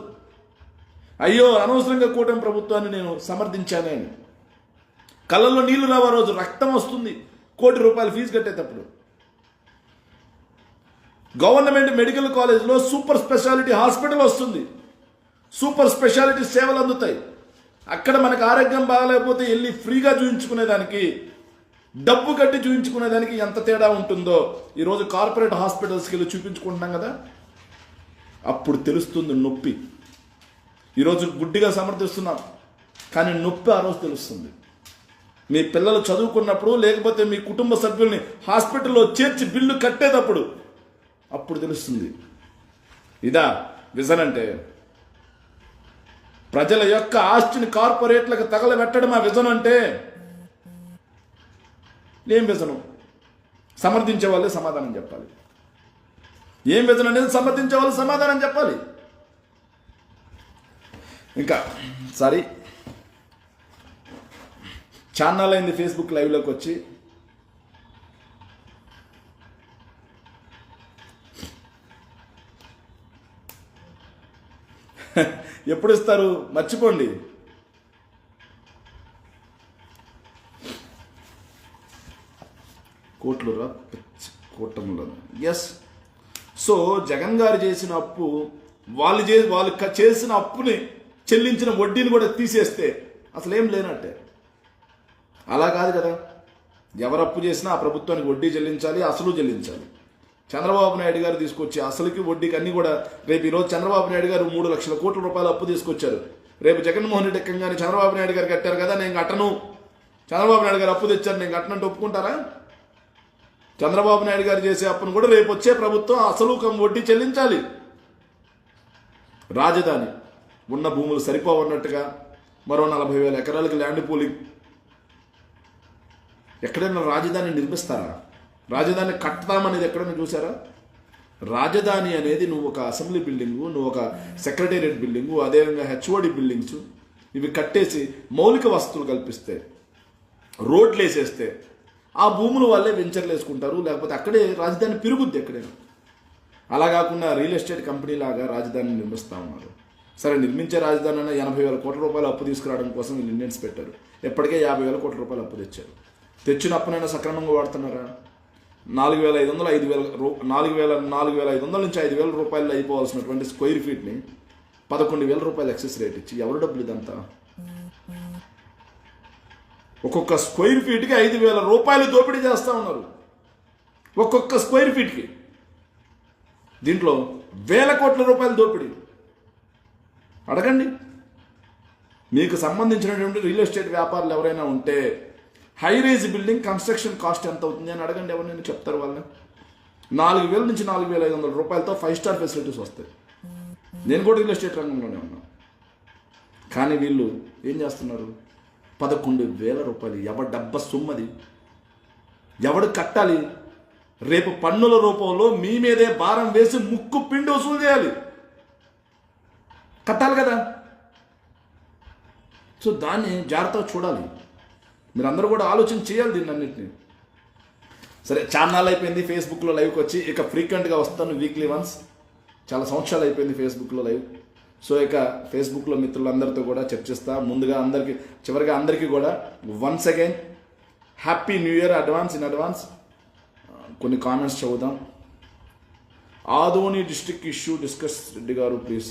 అయ్యో, అనవసరంగా కూటమి ప్రభుత్వాన్ని నేను సమర్థించానే అని కళ్ళల్లో నీళ్లు రావు ఆ రోజు, రక్తం వస్తుంది 1 కోటి రూపాయలు ఫీజు కట్టేటప్పుడు. గవర్నమెంట్ మెడికల్ కాలేజ్లో సూపర్ స్పెషాలిటీ హాస్పిటల్ వస్తుంది, సూపర్ స్పెషాలిటీ సేవలు అందుతాయి. అక్కడ మనకు ఆరోగ్యం బాగాలేకపోతే వెళ్ళి ఫ్రీగా చూపించుకునేదానికి, డబ్బు కట్టి చూపించుకునేదానికి ఎంత తేడా ఉంటుందో ఈరోజు కార్పొరేట్ హాస్పిటల్స్కి వెళ్ళి చూపించుకుంటున్నాం కదా, అప్పుడు తెలుస్తుంది నొప్పి. ఈరోజు గుడ్డిగా సమర్థిస్తున్నాం, కానీ నొప్పి ఆ రోజు తెలుస్తుంది. మీ పిల్లలు చదువుకున్నప్పుడు, లేకపోతే మీ కుటుంబ సభ్యుల్ని హాస్పిటల్లో చేర్చి బిల్లు కట్టేటప్పుడు అప్పుడు తెలుస్తుంది. ఇదా విజన్ అంటే? ప్రజల యొక్క ఆస్తిని కార్పొరేట్లకు తగలబెట్టడం ఆ విజన్ అంటే? ఏం విజను? సమర్థించే వాళ్ళే సమాధానం చెప్పాలి. ఏం విజన్ అనేది సమర్థించే వాళ్ళు సమాధానం చెప్పాలి. ఇంకా సారీ, ఛానల్ అయింది ఫేస్బుక్ లైవ్లోకి వచ్చి ఎప్పుడు ఇస్తారు మర్చిపోండి. కోట్లు రా కూటమిలో. ఎస్. సో జగన్ గారు చేసిన అప్పు, వాళ్ళు చేసిన అప్పుని చెల్లించిన వడ్డీని కూడా తీసేస్తే అసలు ఏం లేనట్టే. అలా కాదు కదా, ఎవరు అప్పు చేసినా ఆ ప్రభుత్వానికి వడ్డీ చెల్లించాలి, అసలు చెల్లించాలి. చంద్రబాబు నాయుడు గారు తీసుకొచ్చి అసలుకి వడ్డీకి అన్నీ కూడా రేపు ఈరోజు చంద్రబాబు నాయుడు గారు 3 లక్షల కోట్ల రూపాయలు అప్పు తీసుకొచ్చారు. రేపు జగన్మోహన్ రెడ్డి ఎక్కంగానే చంద్రబాబు నాయుడు గారు కట్టారు కదా నేను కట్టను, చంద్రబాబు నాయుడు గారు అప్పు తెచ్చారు నేను కట్టనంటే ఒప్పుకుంటారా? చంద్రబాబు నాయుడు గారు చేసే అప్పును కూడా రేపు వచ్చే ప్రభుత్వం అసలు వడ్డీ చెల్లించాలి. రాజధాని ఉన్న భూములు సరిపోవన్నట్టుగా మరో 40,000 ఎకరాలకు ల్యాండ్ పూలింగ్. ఎక్కడైనా రాజధాని నిర్మిస్తారా? రాజధాని కట్టదామనేది ఎక్కడైనా చూసారా? రాజధాని అనేది నువ్వు ఒక అసెంబ్లీ బిల్డింగు, నువ్వు ఒక సెక్రటేరియట్ బిల్డింగు, అదేవిధంగా హెచ్ఓడి బిల్డింగ్స్ ఇవి కట్టేసి మౌలిక వసతులు కల్పిస్తే, రోడ్లు వేసేస్తే ఆ భూములు వాళ్ళే వెంచర్లు వేసుకుంటారు, లేకపోతే అక్కడే రాజధాని పెరుగుద్ది ఎక్కడైనా. అలా కాకుండా రియల్ ఎస్టేట్ కంపెనీ లాగా రాజధానిని నిర్మిస్తూ ఉన్నారు. సరే, నిర్మించే రాజధాని అయినా 80,000 కోట్ల రూపాయలు అప్పు తీసుకురావడం కోసం వీళ్ళు ఇండియన్స్ పెట్టారు. ఎప్పటికే 50,000 కోట్ల రూపాయలు అప్పు తెచ్చారు. తెచ్చిన అప్పునైనా సక్రమంగా వాడుతున్నారా? 4,500 నుంచి 5,000 రూపాయలు అయిపోవాల్సినటువంటి స్క్వేర్ ఫీట్ని 11,000 రూపాయలు ఎక్సెస్ రేట్ ఇచ్చి ఎవరు డబ్బులు ఇదంతా? ఒక్కొక్క స్క్వేర్ ఫీట్కి 5,000 రూపాయలు దోపిడీ చేస్తూ ఉన్నారు, ఒక్కొక్క స్క్వేర్ ఫీట్కి. దీంట్లో 1,000 కోట్ల రూపాయలు దోపిడీ. అడగండి, మీకు సంబంధించినటువంటి రియల్ ఎస్టేట్ వ్యాపారులు ఎవరైనా ఉంటే high rise building construction cost ఎంత అవుతుంది అని అడగండి, ఎవరైనా చెప్తారు. వాళ్ళు 4,000 నుంచి 4,500 రూపాయలతో 5 స్టార్ ఫెసిలిటీస్ వస్తాయి. నేను కూడా రియల్ ఎస్టేట్ రంగంలోనే ఉన్నాను. కానీ వీళ్ళు ఏం చేస్తున్నారు? 11,000 రూపాయలు. ఎవరి డబ్బ సొమ్మది? ఎవడు కట్టాలి? రేపు పన్నుల రూపంలో మీ మీదే భారం వేసి ముక్కు పిండి వసూలు చేయాలి, కట్టాలి కదా. సో దాన్ని జాగ్రత్తగా చూడాలి. మీరందరూ కూడా ఆలోచన చేయాలి దీన్ని అన్నింటినీ. సరే, ఛానల్ అయిపోయింది, ఫేస్బుక్లో లైవ్కి వచ్చి ఇక ఫ్రీక్వెంట్గా వస్తాను, వీక్లీ వన్స్. చాలా సంవత్సరాలు అయిపోయింది ఫేస్బుక్లో లైవ్. సో ఇక ఫేస్బుక్లో మిత్రులందరితో కూడా చర్చిస్తా. ముందుగా చివరిగా అందరికీ కూడా once again happy new year in advance. కొన్ని కామెంట్స్ చదువుదాం. Adoni district issue discuss Reddy గారు please.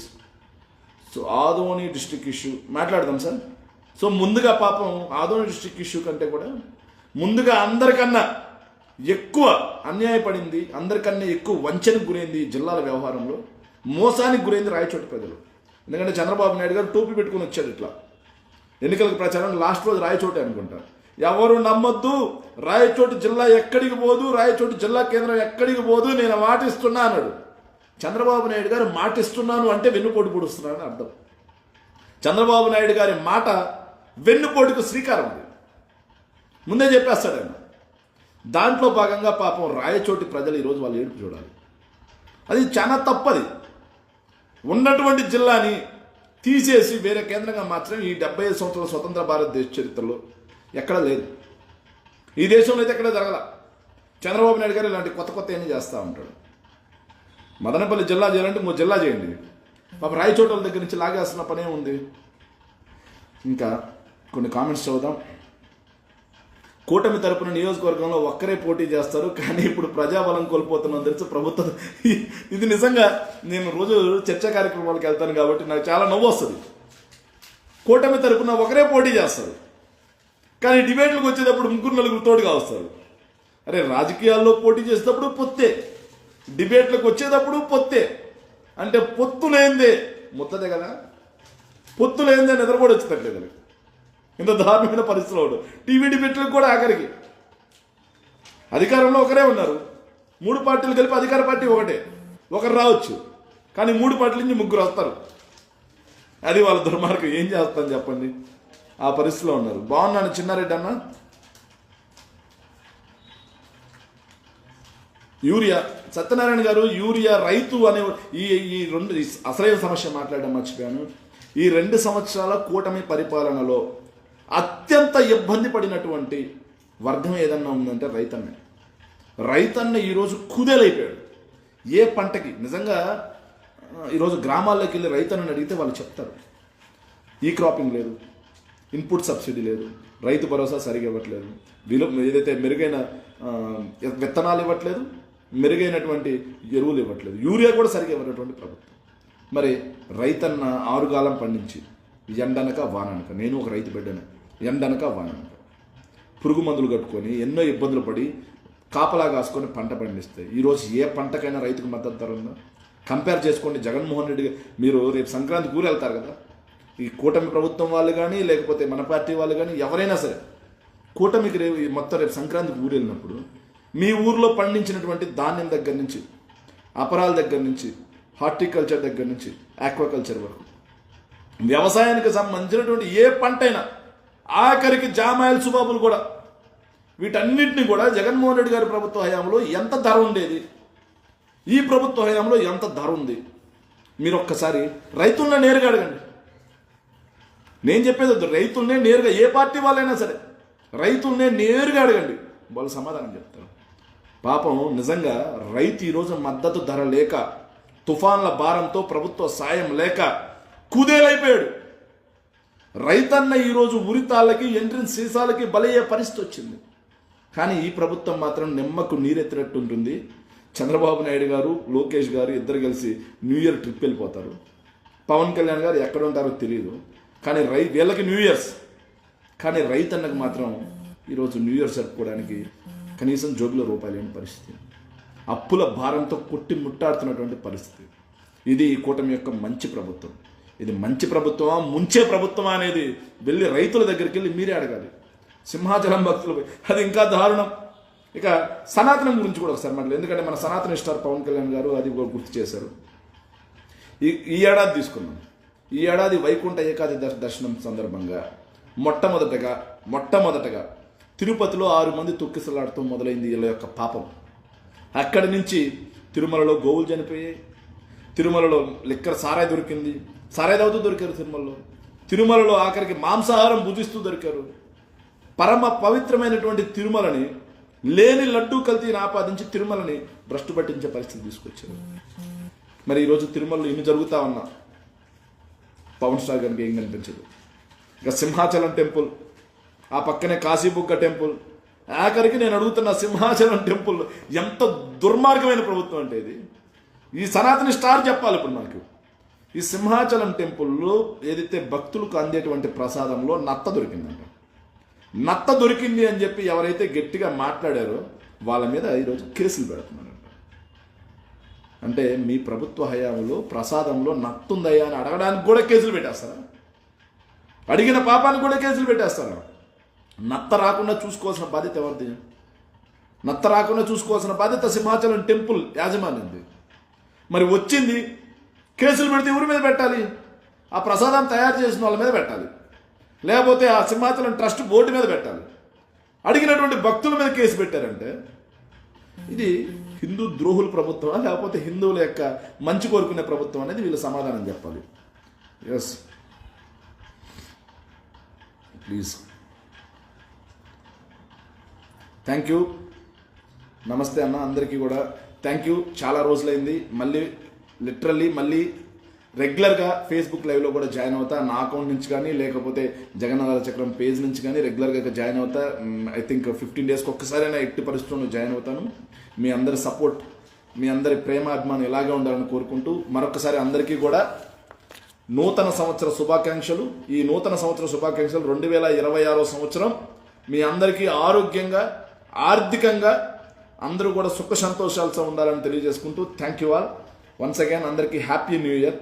So Adoni district issue మాట్లాడదాం సార్. సో ముందుగా పాపం ఆదోని డిస్ట్రిక్ట్ ఇష్యూ కంటే కూడా ముందుగా అందరికన్నా ఎక్కువ అన్యాయపడింది, అందరికన్నా ఎక్కువ వంచనకు గురైంది జిల్లాల వ్యవహారంలో, మోసానికి గురైంది రాయచోటి ప్రజలు. ఎందుకంటే చంద్రబాబు నాయుడు గారు టోపీ పెట్టుకుని వచ్చాడు ఇట్లా ఎన్నికలకు ప్రచారం. లాస్ట్ రోజు రాయచోటి అనుకుంటారు. ఎవరు నమ్మొద్దు, రాయచోటి జిల్లా ఎక్కడికి పోదు, రాయచోటి జిల్లా కేంద్రం ఎక్కడికి పోదు, నేను మాటిస్తున్నా అన్నాడు. చంద్రబాబు నాయుడు గారు మాటిస్తున్నాను అంటే వెన్నుపోటు పొడుస్తున్నాడని అర్థం. చంద్రబాబు నాయుడు గారి మాట వెన్నుపోటుకు శ్రీకారం అది, ముందే చెప్పేస్తాడు ఆయన. దాంట్లో భాగంగా పాపం రాయచోటి ప్రజలు ఈరోజు వాళ్ళు ఏడుపు చూడాలి. అది చాలా తప్పది. ఉన్నటువంటి జిల్లాని తీసేసి వేరే కేంద్రంగా మార్చడం ఈ 75 సంవత్సరాల స్వతంత్ర భారతదేశ చరిత్రలో ఎక్కడా లేదు. ఈ దేశంలో అయితే ఎక్కడ జరగల. చంద్రబాబు నాయుడు గారు ఇలాంటి కొత్త ఏమీ చేస్తూ ఉంటాడు. మదనపల్లి జిల్లా చేయాలంటే ఇంకో జిల్లా చేయండి. పాప రాయచోటల దగ్గర నుంచి లాగేస్తున్న పనే ఉంది. ఇంకా కొన్ని కామెంట్స్ చదువుదాం. కూటమి తరపున నియోజకవర్గంలో ఒక్కరే పోటీ చేస్తారు, కానీ ఇప్పుడు ప్రజాబలం కోల్పోతున్నాం తెలుసు ప్రభుత్వం. ఇది నిజంగా నేను రోజు చర్చా కార్యక్రమాలకు వెళ్తాను కాబట్టి నాకు చాలా నవ్వు వస్తుంది. కూటమి తరపున ఒకరే పోటీ చేస్తారు, కానీ డిబేట్లకు వచ్చేటప్పుడు 3-4 తోడుగా వస్తారు. అరే, రాజకీయాల్లో పోటీ చేసేటప్పుడు పొత్తే, డిబేట్లకు వచ్చేటప్పుడు పొత్తే. అంటే పొత్తు లేనిదే ముత్తదే కదా, పొత్తు లేనిదే నిద్రపోయి వచ్చేటట్లేదు. ఇంత దారుణమైన పరిస్థితిలో ఉండదు. టీవీ డిబేట్లకు కూడా ఆఖరికి అధికారంలో ఒకరే ఉన్నారు. 3 పార్టీలు కలిపి అధికార పార్టీ ఒకరు రావచ్చు, కానీ 3 పార్టీల నుంచి 3 వస్తారు. అది వాళ్ళ దుర్మార్గం. ఏం చేస్తాను చెప్పండి, ఆ పరిస్థితిలో ఉన్నారు. బాగున్నాను చిన్నారెడ్డి అన్న. యూరియా సత్యనారాయణ గారు, యూరియా రైతు అనే ఈ 2 అసలైన సమస్య మాట్లాడడం మర్చిపోయాను. ఈ 2 సంవత్సరాల కూటమి పరిపాలనలో అత్యంత ఇబ్బంది పడినటువంటి వర్గం ఏదన్నా ఉందంటే రైతన్న ఈరోజు కుదేలైపోయాడు. ఏ పంటకి నిజంగా ఈరోజు గ్రామాల్లోకి వెళ్ళి రైతన్నని అడిగితే వాళ్ళు చెప్తారు, ఈ క్రాపింగ్ లేదు, ఇన్పుట్ సబ్సిడీ లేదు, రైతు భరోసా సరిగా ఇవ్వట్లేదు, ఏదైతే మెరుగైన విత్తనాలు ఇవ్వట్లేదు, మెరుగైనటువంటి ఎరువులు ఇవ్వట్లేదు, యూరియా కూడా సరిగా ఇవ్వనటువంటి ప్రభుత్వం. మరి రైతన్న 6 కాలం పండించి ఎండనక వాననక. నేను ఒక రైతు బిడ్డను. ఎండనక వాననక పురుగు మందులు కట్టుకొని ఎన్నో ఇబ్బందులు పడి కాపలా కాసుకొని పంట పండిస్తాయి. ఈరోజు ఏ పంటకైనా రైతుకు మద్దతు ధర ఉందా? కంపేర్ చేసుకోండి. జగన్మోహన్ రెడ్డి మీరు రేపు సంక్రాంతి ఊరు వెళ్తారు కదా, ఈ కూటమి ప్రభుత్వం వాళ్ళు కానీ లేకపోతే మన పార్టీ వాళ్ళు కానీ ఎవరైనా సరే కూటమికి మొత్తం రేపు సంక్రాంతికి ఊరు వెళ్ళినప్పుడు మీ ఊర్లో పండించినటువంటి ధాన్యం దగ్గర నుంచి, అపరాల దగ్గర నుంచి, హార్టికల్చర్ దగ్గర నుంచి ఆక్వాకల్చర్ వరకు వ్యవసాయానికి సంబంధించినటువంటి ఏ పంట అయినా, ఆఖరికి జామాయిల్ సుబాబులు కూడా, వీటన్నిటిని కూడా జగన్మోహన్ రెడ్డి గారి ప్రభుత్వ హయాంలో ఎంత ధర ఉండేది, ఈ ప్రభుత్వ హయాంలో ఎంత ధర ఉంది, మీరు ఒక్కసారి రైతులనే నేరుగా అడగండి. నేను చెప్పేది వద్దు, రైతులనే నేరుగా, ఏ పార్టీ వాళ్ళైనా సరే రైతులనే నేరుగా అడగండి, వాళ్ళు సమాధానం చెప్తారు. పాపం నిజంగా రైతు ఈరోజు మద్దతు ధర లేక, తుఫాన్ల భారంతో ప్రభుత్వ సాయం లేక కుదేలైపోయాడు. రైతన్న ఈరోజు ఉరితాళ్ళకి, ఎంట్రన్స్ సీసాలకి బలయ్యే పరిస్థితి వచ్చింది. కానీ ఈ ప్రభుత్వం మాత్రం నిమ్మకు నీరెత్తినట్టు ఉంటుంది. చంద్రబాబు నాయుడు గారు, లోకేష్ గారు ఇద్దరు కలిసి న్యూ ఇయర్ ట్రిప్ వెళ్ళిపోతారు. పవన్ కళ్యాణ్ గారు ఎక్కడ ఉంటారో తెలియదు. కానీ వీళ్ళకి న్యూ ఇయర్స్, కానీ రైతన్నకు మాత్రం ఈరోజు న్యూ ఇయర్ జరుపుకోవడానికి కనీసం జోబులో రూపాయలు లేని పరిస్థితి, అప్పుల భారంతో కొట్టి ముట్టాడుతున్నటువంటి పరిస్థితి. ఇది ఈ కూటమి యొక్క మంచి ప్రభుత్వం. ఇది మంచి ప్రభుత్వమా, ముంచే ప్రభుత్వమా అనేది వెళ్ళి రైతుల దగ్గరికి వెళ్ళి మీరే అడగాలి. సింహాచలం భక్తులు, అది ఇంకా దారుణం. ఇక సనాతనం గురించి కూడా ఒకసారి మాట్లాడు, ఎందుకంటే మన సనాతన స్టార్ పవన్ కళ్యాణ్ గారు అది కూడా గుర్తు చేశారు. ఈ ఏడాది తీసుకున్నాం. ఈ ఏడాది వైకుంఠ ఏకాదశి దర్శనం సందర్భంగా మొట్టమొదటగా తిరుపతిలో 6 మంది తొక్కిసలాడుతూ మొదలైంది వీళ్ళ యొక్క పాపం. అక్కడి నుంచి తిరుమలలో గోవులు చనిపోయాయి, తిరుమలలో లిక్కర్ సారాయి దొరికింది, సారాయి తాగుతూ దొరికారు తిరుమలలో ఆఖరికి మాంసాహారం భుజిస్తూ దొరికారు. పరమ పవిత్రమైనటువంటి తిరుమలని లేని లడ్డూ కల్తీని ఆపాదించి తిరుమలని భ్రష్టు పట్టించే పరిస్థితి తీసుకొచ్చారు. మరి ఈరోజు తిరుమలలో ఇన్ని జరుగుతా ఉన్నా పవన్ స్టార్ గారికి ఏం కనిపించదు. ఇక సింహాచలం టెంపుల్, ఆ పక్కనే కాశీబుగ్గ టెంపుల్, ఆఖరికి నేను అడుగుతున్న సింహాచలం టెంపుల్ ఎంత దుర్మార్గమైన ప్రభుత్వం అంటే ఇది. ఈ సనాతన స్టార్ చెప్పాలి ఇప్పుడు మనకు. ఈ సింహాచలం టెంపుల్లో ఏదైతే భక్తులకు అందేటువంటి ప్రసాదంలో నత్త దొరికిందంట. నత్త దొరికింది అని చెప్పి ఎవరైతే గట్టిగా మాట్లాడారో వాళ్ళ మీద ఈరోజు కేసులు పెడుతున్నారంట. అంటే మీ ప్రభుత్వ హయాంలో ప్రసాదంలో నత్తుందయ్యా అని అడగడానికి కూడా కేసులు పెట్టేస్తారా? అడిగిన పాపానికి కూడా కేసులు పెట్టేస్తారా? నత్త రాకుండా చూసుకోవాల్సిన బాధ్యత ఎవరిది? నత్త రాకుండా చూసుకోవాల్సిన బాధ్యత సింహాచలం టెంపుల్ యాజమాన్యంది. మరి వచ్చింది, కేసులు పెడితే ఎవరి మీద పెట్టాలి? ఆ ప్రసాదం తయారు చేసిన వాళ్ళ మీద పెట్టాలి, లేకపోతే ఆ సింహాచలం ట్రస్ట్ బోర్డు మీద పెట్టాలి. అడిగినటువంటి భక్తుల మీద కేసు పెట్టారంటే ఇది హిందూ ద్రోహుల ప్రభుత్వమా, లేకపోతే హిందువుల యొక్క మంచి కోరుకునే ప్రభుత్వం అనేది వీళ్ళు సమాధానం చెప్పాలి. Yes please. Thank you. నమస్తే అన్న అందరికీ కూడా థ్యాంక్ యూ. చాలా రోజులైంది. మళ్ళీ రెగ్యులర్గా ఫేస్బుక్ లైవ్లో కూడా జాయిన్ అవుతా. నా అకౌంట్ నుంచి కానీ లేకపోతే జగన్నాథ చక్రం పేజ్ నుంచి కానీ రెగ్యులర్గా జాయిన్ అవుతా. ఐ థింక్ 15 డేస్కి ఒక్కసారైనా ఎట్టి పరిస్థితుల్లో జాయిన్ అవుతాను. మీ అందరి సపోర్ట్, మీ అందరి ప్రేమ అభిమానం ఇలాగే ఉండాలని కోరుకుంటూ మరొకసారి అందరికీ కూడా నూతన సంవత్సర శుభాకాంక్షలు. ఈ నూతన సంవత్సర శుభాకాంక్షలు 2026 సంవత్సరం మీ అందరికీ ఆరోగ్యంగా, ఆర్థికంగా అందరూ కూడా సుఖ సంతోషాలతో ఉండాలని తెలియజేసుకుంటూ thank you all once again. అందరికీ హ్యాపీ న్యూ ఇయర్.